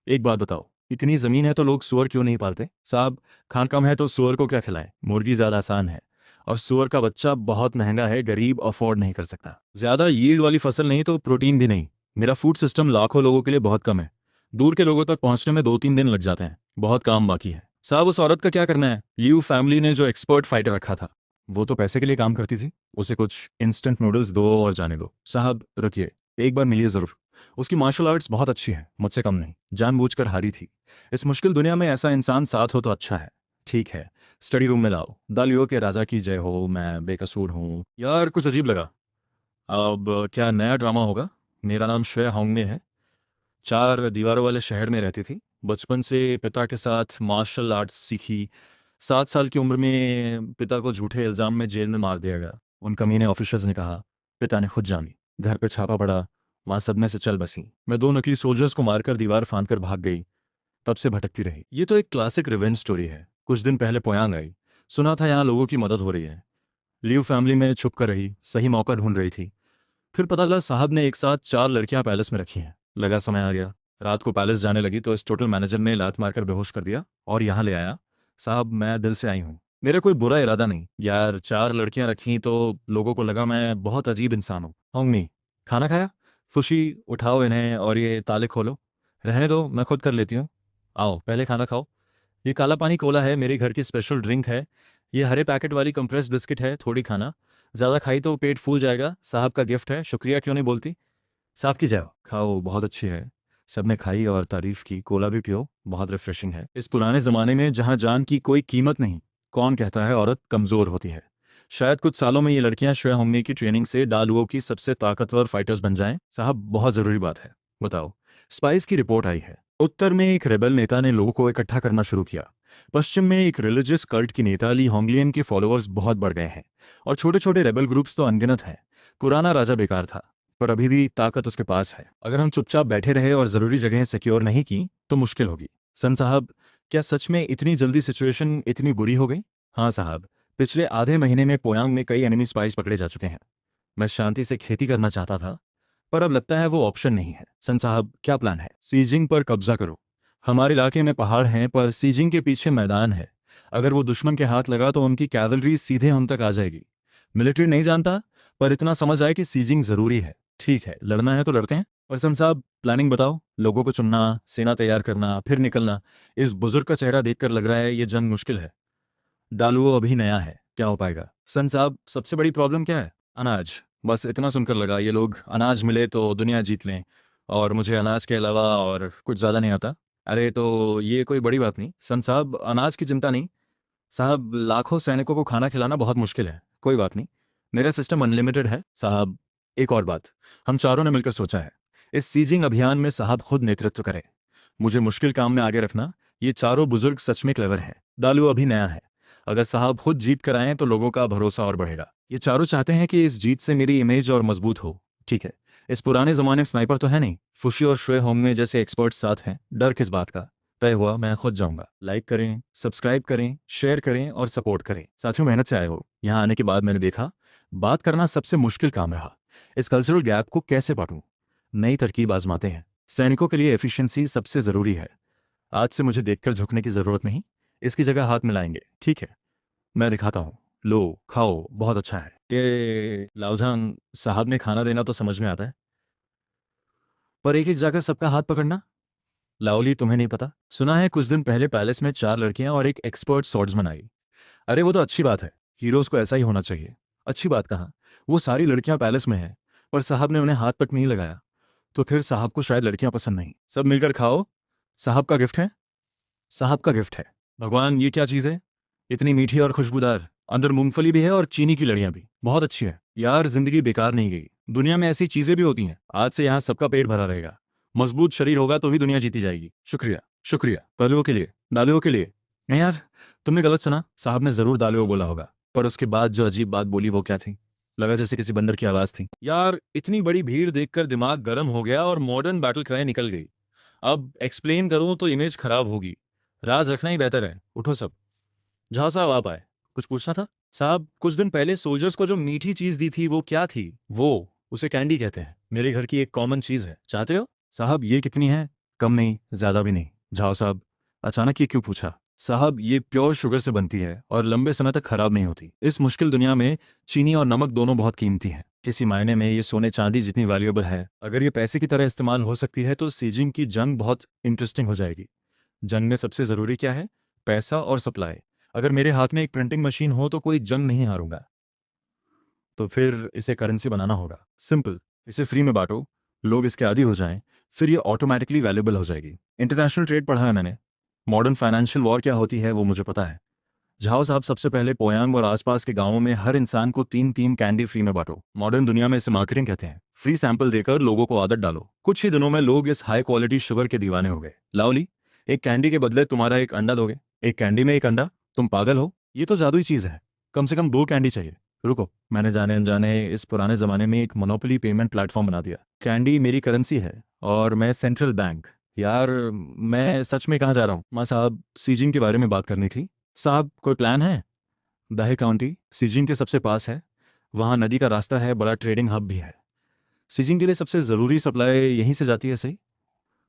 एक बात बताओ, इतनी ज़मीन है तो लोग सूअर क्यों नहीं पालते? साहब, खान कम है तो सूअर को क्या खिलाएं? मुर्गी ज़्यादा आसान है और सूअर का बच्चा बहुत महंगा है, गरीब अफोर्ड नहीं कर सकता। ज़्यादा यील्ड वाली फसल नहीं तो प्रोटीन भी नहीं। मेरा फूड सिस्टम लाखों लोगों के लिए बहुत कम है। दूर के लोगों तक पहुंचने में 2-3 दिन लग जाते हैं। बहुत काम बाकी है। साहब, उस औरत का क्या करना है? लियू फैमिली ने जो एक्सपर्ट फाइटर रखा था, वो तो पैसे के लिए काम करती थी। उसे कुछ इंस्टेंट नूडल्स दो और जाने दो। साहब रुकिए, एक बार मिलिए ज़रूर। उसकी मार्शल आर्ट्स बहुत अच्छी है, मुझसे कम नहीं। जानबूझकर हारी थी। इस मुश्किल दुनिया में ऐसा इंसान साथ हो तो अच्छा है। ठीक है, स्टडी रूम में लाओ। दालियो के राजा की जय हो, मैं बेकसूर हूँ। यार, कुछ अजीब लगा। अब क्या नया ड्रामा होगा? मेरा नाम श्रेया होंगने है। 4 दीवारों वाले शहर में रहती थी। बचपन से पिता के साथ मार्शल आर्ट्स सीखी। 7 साल की उम्र में पिता को झूठे इल्जाम में जेल में मार दिया गया। उन कमीने ऑफिसर्स ने कहा। पिता ने खुद जानी। घर पे छापा पड़ा। वहां सदमे से चल बसी। मैं 2 नकली सोल्जर्स को मारकर दीवार फांद कर भाग गई। तब से भटकती रही। ये तो एक क्लासिक रिवेंज स्टोरी है। कुछ दिन पहले पोयांग आई। सुना था यहाँ लोगों की मदद हो रही है। लियू फैमिली में छुप कर रही, सही मौका ढूंढ रही थी। फिर पता चला साहब ने एक साथ 4 लड़कियां पैलेस में रखी हैं। लगा समय आ गया। रात को पैलेस जाने लगी तो इस टोटल मैनेजर ने लात मारकर बेहोश कर दिया और यहाँ ले आया। साहब, मैं दिल से आई हूँ। मेरा कोई बुरा इरादा नहीं यार। 4 लड़कियां रखी तो लोगों को लगा मैं बहुत अजीब इंसान हूँ। होंगनी, खाना खाया? खुशी, उठाओ इन्हें और ये ताले खोलो। रहने दो, मैं खुद कर लेती हूँ। आओ, पहले खाना खाओ। ये काला पानी कोला है, मेरी घर की स्पेशल ड्रिंक है। ये हरे पैकेट वाली कंप्रेस्ड बिस्किट है, थोड़ी खाना। ज़्यादा खाई तो पेट फूल जाएगा। साहब का गिफ्ट है, शुक्रिया क्यों नहीं बोलती? साहब की जाओ, खाओ, बहुत अच्छी है। सबने खाई और तारीफ की। कोला भी पियो, बहुत रिफ्रेशिंग है। इस पुराने ज़माने में जहाँ जान की कोई कीमत नहीं, कौन कहता है औरत कमज़ोर होती है? शायद कुछ सालों में ये लड़कियां श्रेया होंगने की ट्रेनिंग से डालुओं की सबसे ताकतवर फाइटर्स बन जाएं। साहब, बहुत ज़रूरी बात है। बताओ। स्पाइस की रिपोर्ट आई है। उत्तर में एक रेबल नेता ने लोगों को इकट्ठा करना शुरू किया। पश्चिम में एक रिलीजियस कल्ट की नेता ली होंगलियन के फॉलोअर्स बहुत बढ़ गए हैं। और छोटे छोटे रेबल ग्रुप्स तो अनगिनत हैं। पुराना राजा बेकार था, पर अभी भी ताकत उसके पास है। अगर हम चुपचाप बैठे रहे और ज़रूरी जगहें सिक्योर नहीं की तो मुश्किल होगी। सन साहब, क्या सच में इतनी जल्दी सिचुएशन इतनी बुरी हो गई? हाँ साहब, पिछले आधे महीने में पोयांग में कई एनिमी स्पाइस पकड़े जा चुके हैं। मैं शांति से खेती करना चाहता था, पर अब लगता है वो ऑप्शन नहीं है। सन साहब, क्या प्लान है? सीजिंग पर कब्जा करो। हमारे इलाके में पहाड़ हैं, पर सीजिंग के पीछे मैदान है। अगर वो दुश्मन के हाथ लगा तो उनकी कैवलरी सीधे हम तक आ जाएगी। मिलिट्री नहीं जानता, पर इतना समझ आए कि सीजिंग जरूरी है। ठीक है, लड़ना है तो लड़ते हैं। और सन साहब, प्लानिंग बताओ। लोगों को चुनना, सेना तैयार करना, फिर निकलना। इस बुजुर्ग का चेहरा देखकर लग रहा है ये जंग मुश्किल है। डालुओ अभी नया है, क्या हो पाएगा? सन साहब, सबसे बड़ी प्रॉब्लम क्या है? अनाज। बस इतना सुनकर लगा ये लोग अनाज मिले तो दुनिया जीत लें, और मुझे अनाज के अलावा और कुछ ज़्यादा नहीं आता। अरे तो ये कोई बड़ी बात नहीं सन साहब, अनाज की चिंता नहीं। साहब लाखों सैनिकों को खाना खिलाना बहुत मुश्किल है, कोई बात नहीं, मेरा सिस्टम अनलिमिटेड है साहब। एक और बात, हम चारों ने मिलकर सोचा है, इस सीजिंग अभियान में साहब खुद नेतृत्व करें, मुझे मुश्किल काम में आगे रखना। ये चारों बुजुर्ग सच में क्लेवर हैं। दालू अभी नया है, अगर साहब खुद जीत कर आए तो लोगों का भरोसा और बढ़ेगा। ये चारों चाहते हैं कि इस जीत से मेरी इमेज और मजबूत हो। ठीक है, इस पुराने जमाने में स्नाइपर तो है नहीं, फुशी और श्रेय होंगे जैसे एक्सपर्ट्स साथ हैं, डर किस बात का। तय हुआ, मैं खुद जाऊंगा। लाइक करें, सब्सक्राइब करें, शेयर करें और सपोर्ट करें। साथियों, मेहनत से आए हो, यहाँ आने के बाद मैंने देखा बात करना सबसे मुश्किल काम रहा। इस कल्चरल गैप को कैसे पाटूं? नई तरकीब आजमाते हैं। सैनिकों के लिए एफिशिएंसी सबसे जरूरी है। आज से मुझे देखकर झुकने की जरूरत नहीं, इसकी जगह हाथ मिलाएंगे। ठीक है, मैं दिखाता हूँ। लो खाओ, बहुत अच्छा है। ये लाउजान साहब ने खाना देना तो समझ में आता है, पर एक एक जाकर सबका हाथ पकड़ना। लाओली, तुम्हें नहीं पता? सुना है कुछ दिन पहले पैलेस में 4 लड़कियां और एक एक्सपर्ट स्वॉर्ड्समैन आई। अरे वो तो अच्छी बात है, हीरोज को ऐसा ही होना चाहिए। अच्छी बात कहाँ, वो सारी लड़कियां पैलेस में हैं, पर साहब ने उन्हें हाथ तक नहीं लगाया। तो फिर साहब को शायद लड़कियां पसंद नहीं। सब मिलकर खाओ, साहब का गिफ्ट है। साहब का गिफ्ट है। भगवान, ये क्या चीज़ है? इतनी मीठी और खुशबूदार, अंदर मूंगफली भी है और चीनी की लड़ियां भी। बहुत अच्छी है यार, जिंदगी बेकार नहीं गई। दुनिया में ऐसी चीजें भी होती हैं। आज से यहाँ सबका पेट भरा रहेगा। मजबूत शरीर होगा तो ही दुनिया जीती जाएगी। शुक्रिया शुक्रिया। दालुओं के लिए, दालुओं के लिए। नहीं यार, तुमने गलत सुना, साहब ने जरूर दालुओं बोला होगा, पर उसके बाद जो अजीब बात बोली वो क्या थी? लगा जैसे किसी बंदर की आवाज थी। यार, इतनी बड़ी भीड़ देखकर दिमाग गर्म हो गया और मॉडर्न बैटल क्राई निकल गई। अब एक्सप्लेन करूं तो इमेज खराब होगी, राज रखना ही बेहतर है। उठो सब। जहाँ साहब आप आए, कुछ पूछना था? साहब, कुछ दिन पहले सोल्जर्स को जो मीठी चीज दी थी वो क्या थी? वो, उसे कैंडी कहते हैं, मेरे घर की एक कॉमन चीज है। चाहते हो? साहब ये कितनी है? कम नहीं, ज्यादा भी नहीं। जाओ साहब, अचानक ये क्यों पूछा? साहब ये प्योर शुगर से बनती है और लंबे समय तक खराब नहीं होती। इस मुश्किल दुनिया में चीनी और नमक दोनों बहुत कीमती हैं। किसी मायने में ये सोने चांदी जितनी वैल्यूएबल है। अगर ये पैसे की तरह इस्तेमाल हो सकती है तो सीजिंग की जंग बहुत इंटरेस्टिंग हो जाएगी। जंग में सबसे जरूरी क्या है? पैसा और सप्लाई। अगर मेरे हाथ में एक प्रिंटिंग मशीन हो तो कोई जंग नहीं हारूंगा। तो फिर इसे करेंसी बनाना होगा। सिंपल, इसे फ्री में बांटो, लोग इसके आदी हो जाएं, फिर ये ऑटोमेटिकली वैल्यूएबल हो जाएगी। इंटरनेशनल ट्रेड पढ़ा है मैंने, मॉडर्न फाइनेंशियल वॉर क्या होती है वो मुझे पता है। झाओ साहब, सबसे पहले पोयांग और आसपास के गांवों में हर इंसान को 3 कैंडी फ्री में बांटो। मॉडर्न दुनिया में इसे मार्केटिंग कहते हैं। फ्री सैंपल देकर लोगों को आदत डालो। कुछ ही दिनों में लोग इस हाई क्वालिटी शुगर के दीवाने हो गए। लाओली, एक कैंडी के बदले तुम्हारा एक अंडा दोगे? एक कैंडी में एक अंडा? तुम पागल हो, ये तो जादुई चीज है। कम से कम 2 कैंडी चाहिए। रुको, मैंने जाने अनजाने इस पुराने जमाने में एक मोनोपोली पेमेंट प्लेटफॉर्म बना दिया। कैंडी मेरी करेंसी है और मैं सेंट्रल बैंक। यार, मैं सच में कहाँ जा रहा हूँ? माँ साहब, सीजिंग के बारे में बात करनी थी। साहब, कोई प्लान है? दाहे काउंटी सिजिंग के सबसे पास है, वहाँ नदी का रास्ता है, बड़ा ट्रेडिंग हब भी है। सिजिंग के लिए सबसे ज़रूरी सप्लाई यहीं से जाती है, सही?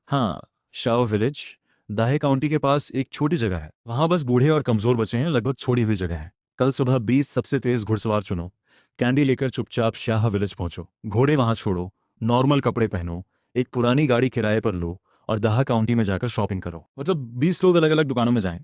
हाँ, शाओ विलेज, दाहे काउंटी के पास एक छोटी जगह है, वहाँ बस बूढ़े और कमज़ोर बचे हैं, लगभग छोड़ी हुई जगह है। कल सुबह 20 सबसे तेज़ घुड़सवार चुनो, कैंडी लेकर चुपचाप शाह विलेज पहुंचो। घोड़े वहाँ छोड़ो, नॉर्मल कपड़े पहनो, एक पुरानी गाड़ी किराए पर लो और दाहा काउंटी में जाकर शॉपिंग करो। मतलब 20 लोग अलग अलग दुकानों में जाएं।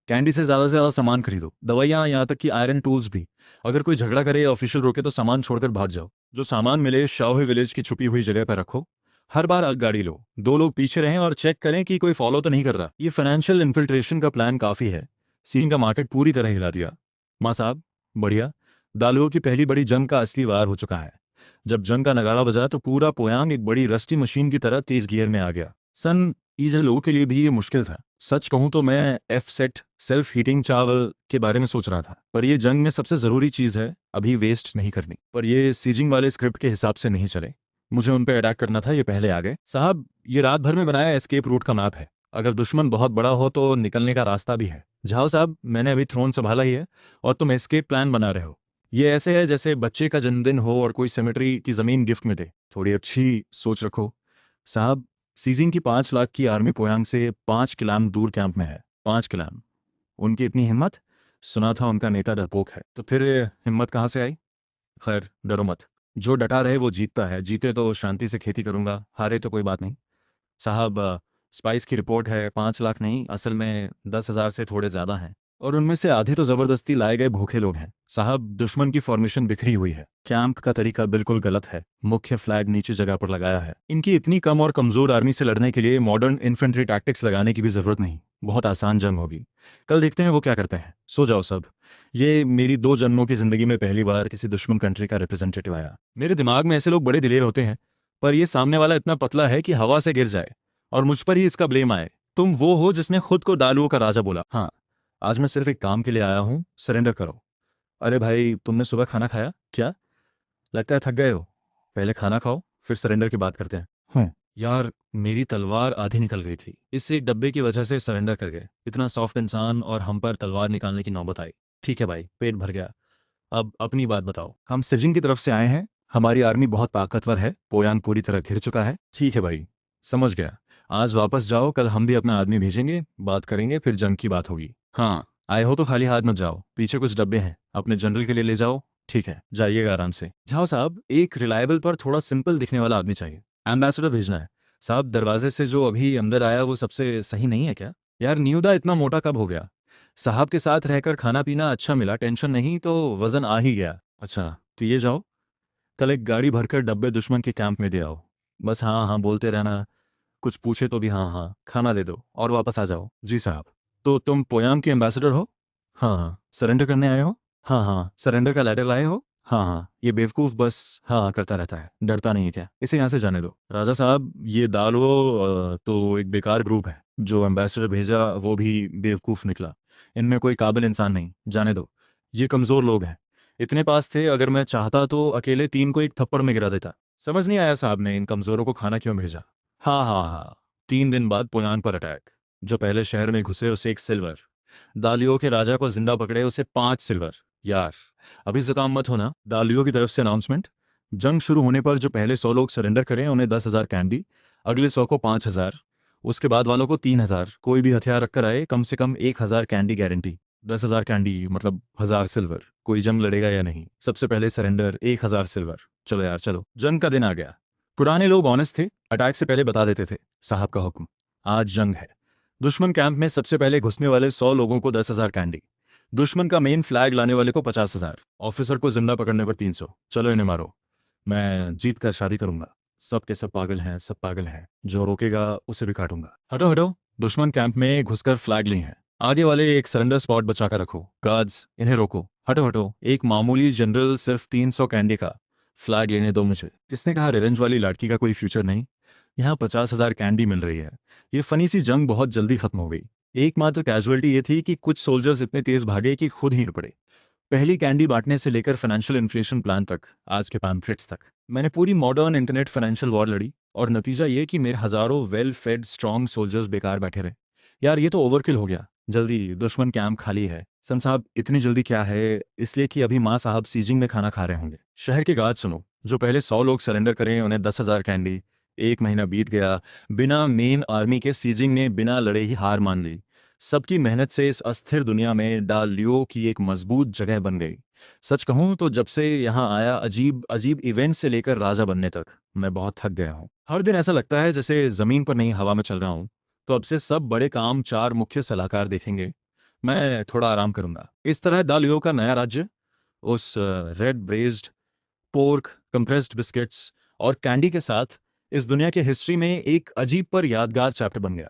कैंडी से ज़्यादा सामान खरीदो, दवाइयाँ, यहाँ तक कि आयरन टूल्स भी। अगर कोई झगड़ा करे या ऑफिशियल रोके तो सामान छोड़कर भाग जाओ। जो सामान मिले शाओहे विलेज की छुपी हुई जगह पर रखो। हर बार गाड़ी लो, 2 लोग पीछे रहें और चेक करें कि कोई फॉलो तो नहीं कर रहा। ये फाइनेंशियल इन्फिल्ट्रेशन का प्लान काफ़ी है। सीन का मार्केट पूरी तरह हिला दिया। माँ साहब, बढ़िया। दालुओं की पहली बड़ी जंग का असली वार हो चुका है। जब जंग का नगाड़ा बजा तो पूरा पोयांग एक बड़ी रस्टी मशीन की तरह तेज गियर में आ गया। सन ईज लोगों के लिए भी ये मुश्किल था। सच कहूं तो मैं एफ सेट सेल्फ हीटिंग चावल के बारे में सोच रहा था, पर ये जंग में सबसे ज़रूरी चीज़ है, अभी वेस्ट नहीं करनी। पर ये सीजिंग वाले स्क्रिप्ट के हिसाब से नहीं चले, मुझे उन पे अटैक करना था, ये पहले आ गए। साहब, ये रात भर में बनाया एस्केप रूट का मैप है, अगर दुश्मन बहुत बड़ा हो तो निकलने का रास्ता भी है। झाओ साहब, मैंने अभी थ्रोन संभाला ही है और तुम एस्केप प्लान बना रहे हो। ये ऐसे है जैसे बच्चे का जन्मदिन हो और कोई सेमेट्री की ज़मीन गिफ्ट में दे। थोड़ी अच्छी सोच रखो। साहब, सीजिंग की 5 लाख की आर्मी पोयांग से 5 किलोमीटर दूर कैंप में है। 5 किलोमीटर? उनकी इतनी हिम्मत? सुना था उनका नेता डरपोक है। तो फिर हिम्मत कहाँ से आई? खैर, डरो मत, जो डटा रहे वो जीतता है। जीते तो शांति से खेती करूंगा, हारे तो कोई बात नहीं। साहब, स्पाइस की रिपोर्ट है, 5 लाख नहीं, असल में 10,000 से थोड़े ज़्यादा हैं, और उनमें से आधे तो ज़बरदस्ती लाए गए भूखे लोग हैं। साहब, दुश्मन की फॉर्मेशन बिखरी हुई है, कैंप का तरीका बिल्कुल गलत है, मुख्य फ्लैग नीचे जगह पर लगाया है। इनकी इतनी कम और कमज़ोर आर्मी से लड़ने के लिए मॉडर्न इन्फेंट्री टैक्टिक्स लगाने की भी ज़रूरत नहीं। बहुत आसान जंग होगी। कल देखते हैं वो क्या करते हैं। सो जाओ सब। ये मेरी 2 जन्मों की ज़िंदगी में पहली बार किसी दुश्मन कंट्री का रिप्रेजेंटेटिव आया। मेरे दिमाग में ऐसे लोग बड़े दिलेर होते हैं, पर ये सामने वाला इतना पतला है कि हवा से गिर जाए और मुझ पर ही इसका ब्लेम आए। तुम वो हो जिसने खुद को डालुओं का राजा बोला। हाँ, आज मैं सिर्फ एक काम के लिए आया हूँ, सरेंडर करो। अरे भाई, तुमने सुबह खाना खाया क्या? लगता है थक गए हो। पहले खाना खाओ, फिर सरेंडर की बात करते हैं। यार, मेरी तलवार आधी निकल गई थी, इससे एक डब्बे की वजह से सरेंडर कर गए। इतना सॉफ्ट इंसान और हम पर तलवार निकालने की नौबत आई। ठीक है भाई, पेट भर गया। अब अपनी बात बताओ। हम सिजिंग की तरफ से आए हैं। हमारी आर्मी बहुत ताकतवर है, पोयांग पूरी तरह घिर चुका है। ठीक है भाई, समझ गया। आज वापस जाओ, कल हम भी अपना आदमी भेजेंगे, बात करेंगे, फिर जंग की बात होगी। हाँ, आए हो तो खाली हाथ मत जाओ, पीछे कुछ डब्बे हैं, अपने जनरल के लिए ले जाओ। ठीक है, जाइएगा आराम से। जाओ साहब, एक रिलायबल पर थोड़ा सिंपल दिखने वाला आदमी चाहिए। एम्बेसडर भेजना है। साहब, दरवाजे से जो अभी अंदर आया वो सबसे सही नहीं है क्या? यार, न्यूदा इतना मोटा कब हो गया? साहब के साथ रहकर खाना पीना अच्छा मिला, टेंशन नहीं तो वजन आ ही गया। अच्छा, तो ये जाओ, कल एक गाड़ी भरकर डब्बे दुश्मन के कैंप में दे आओ। बस हाँ हाँ बोलते रहना, कुछ पूछे तो भी हाँ हाँ, खाना दे दो और वापस आ जाओ। जी साहब। तो तुम पोयाम के एम्बेसडर हो? हाँ हाँ। सरेंडर करने आए हो? हाँ हाँ। सरेंडर का लेटर लाए हो? हाँ हाँ। ये बेवकूफ़ बस हाँ हाँ करता रहता है, डरता नहीं है क्या? इसे यहाँ से जाने दो। राजा साहब, ये दालवो तो एक बेकार ग्रुप है। जो एम्बेसडर भेजा वो भी बेवकूफ़ निकला। इनमें कोई काबिल इंसान नहीं, जाने दो। ये कमज़ोर लोग हैं। इतने पास थे, अगर मैं चाहता तो अकेले 3 को एक थप्पड़ में गिरा देता। समझ नहीं आया साहब ने इन कमज़ोरों को खाना क्यों भेजा। हाँ हाँ हाँ। 3 दिन बाद पोयान पर अटैक। जो पहले शहर में घुसे उसे 1 सिल्वर। दालियों के राजा को जिंदा पकड़े उसे 5 सिल्वर। यार, अभी जुकाम मत होना। दालियों की तरफ से अनाउंसमेंट। जंग शुरू होने पर जो पहले 100 लोग सरेंडर करें उन्हें 10,000 कैंडी, अगले 100 को 5,000, उसके बाद वालों को 3,000। कोई भी हथियार रखकर आए, कम से कम 1,000 कैंडी गारंटी। 10,000 कैंडी मतलब 1,000 सिल्वर। कोई जंग लड़ेगा या नहीं, सबसे पहले सरेंडर 1,000 सिल्वर। चलो यार चलो, जंग का दिन आ गया। पुराने लोग ऑनेस्ट थे, अटैक से पहले बता देते थे, साहब का हुक्म, आज जंग है। दुश्मन कैंप में सबसे पहले घुसने वाले 100 लोगों को 10,000 कैंडी, दुश्मन का मेन फ्लैग लाने वाले को 50,000, ऑफिसर को जिंदा पकड़ने पर 300। चलो इन्हें मारो, मैं जीत कर शादी करूंगा। सब के सब पागल हैं, सब पागल हैं, जो रोकेगा उसे भी काटूंगा। हटो हटो, दुश्मन कैंप में घुसकर फ्लैग ली हैं। आगे वाले एक सरेंडर स्पॉट बचा कर रखो। गार्ड्स, इन्हें रोको। हटो हटो, एक मामूली जनरल सिर्फ 300 कैंडी का फ्लैग लेने दो मुझे। किसने कहा रेंज वाली लड़की का कोई फ्यूचर नहीं? यहाँ 50,000 कैंडी मिल रही है। ये फनी सी जंग बहुत जल्दी खत्म हो गई। एकमात्र कैजुअलिटी ये थी कि कुछ सोल्जर्स इतने तेज भागे कि खुद ही पड़े। पहली कैंडी बांटने से लेकर फाइनेंशियल इन्फ्लेशन प्लान तक, आज के पैम्फलेट्स तक, मैंने पूरी मॉडर्न इंटरनेट फाइनेंशियल वॉर लड़ी, और नतीजा ये कि मेरे हजारों वेल फेड स्ट्रॉन्ग सोल्जर्स बेकार बैठे रहे। यार, ये तो ओवरकिल हो गया। जल्दी, दुश्मन कैंप खाली है। सन साहब, इतनी जल्दी क्या है? इसलिए कि अभी माँ साहब सीजिंग में खाना खा रहे होंगे। शहर के गार्ड सुनो, जो पहले 100 लोग सरेंडर करें उन्हें 10,000 कैंडी। 1 महीना बीत गया, बिना मेन आर्मी के सीजिंग ने बिना लड़े ही हार मान ली। सबकी मेहनत से इस अस्थिर दुनिया में डाल लियो की एक मजबूत जगह बन गई। सच कहूं तो जब से यहाँ आया, अजीब अजीब इवेंट से लेकर राजा बनने तक, मैं बहुत थक गया हूँ। हर दिन ऐसा लगता है जैसे जमीन पर नहीं हवा में चल रहा हूँ। तो अब से सब बड़े काम 4 मुख्य सलाहकार देखेंगे, मैं थोड़ा आराम करूंगा। इस तरह दा लियो का नया राज्य उस रेड ब्रेज्ड पोर्क, कंप्रेस्ड बिस्किट्स और कैंडी के साथ इस दुनिया के हिस्ट्री में एक अजीब पर यादगार चैप्टर बन गया।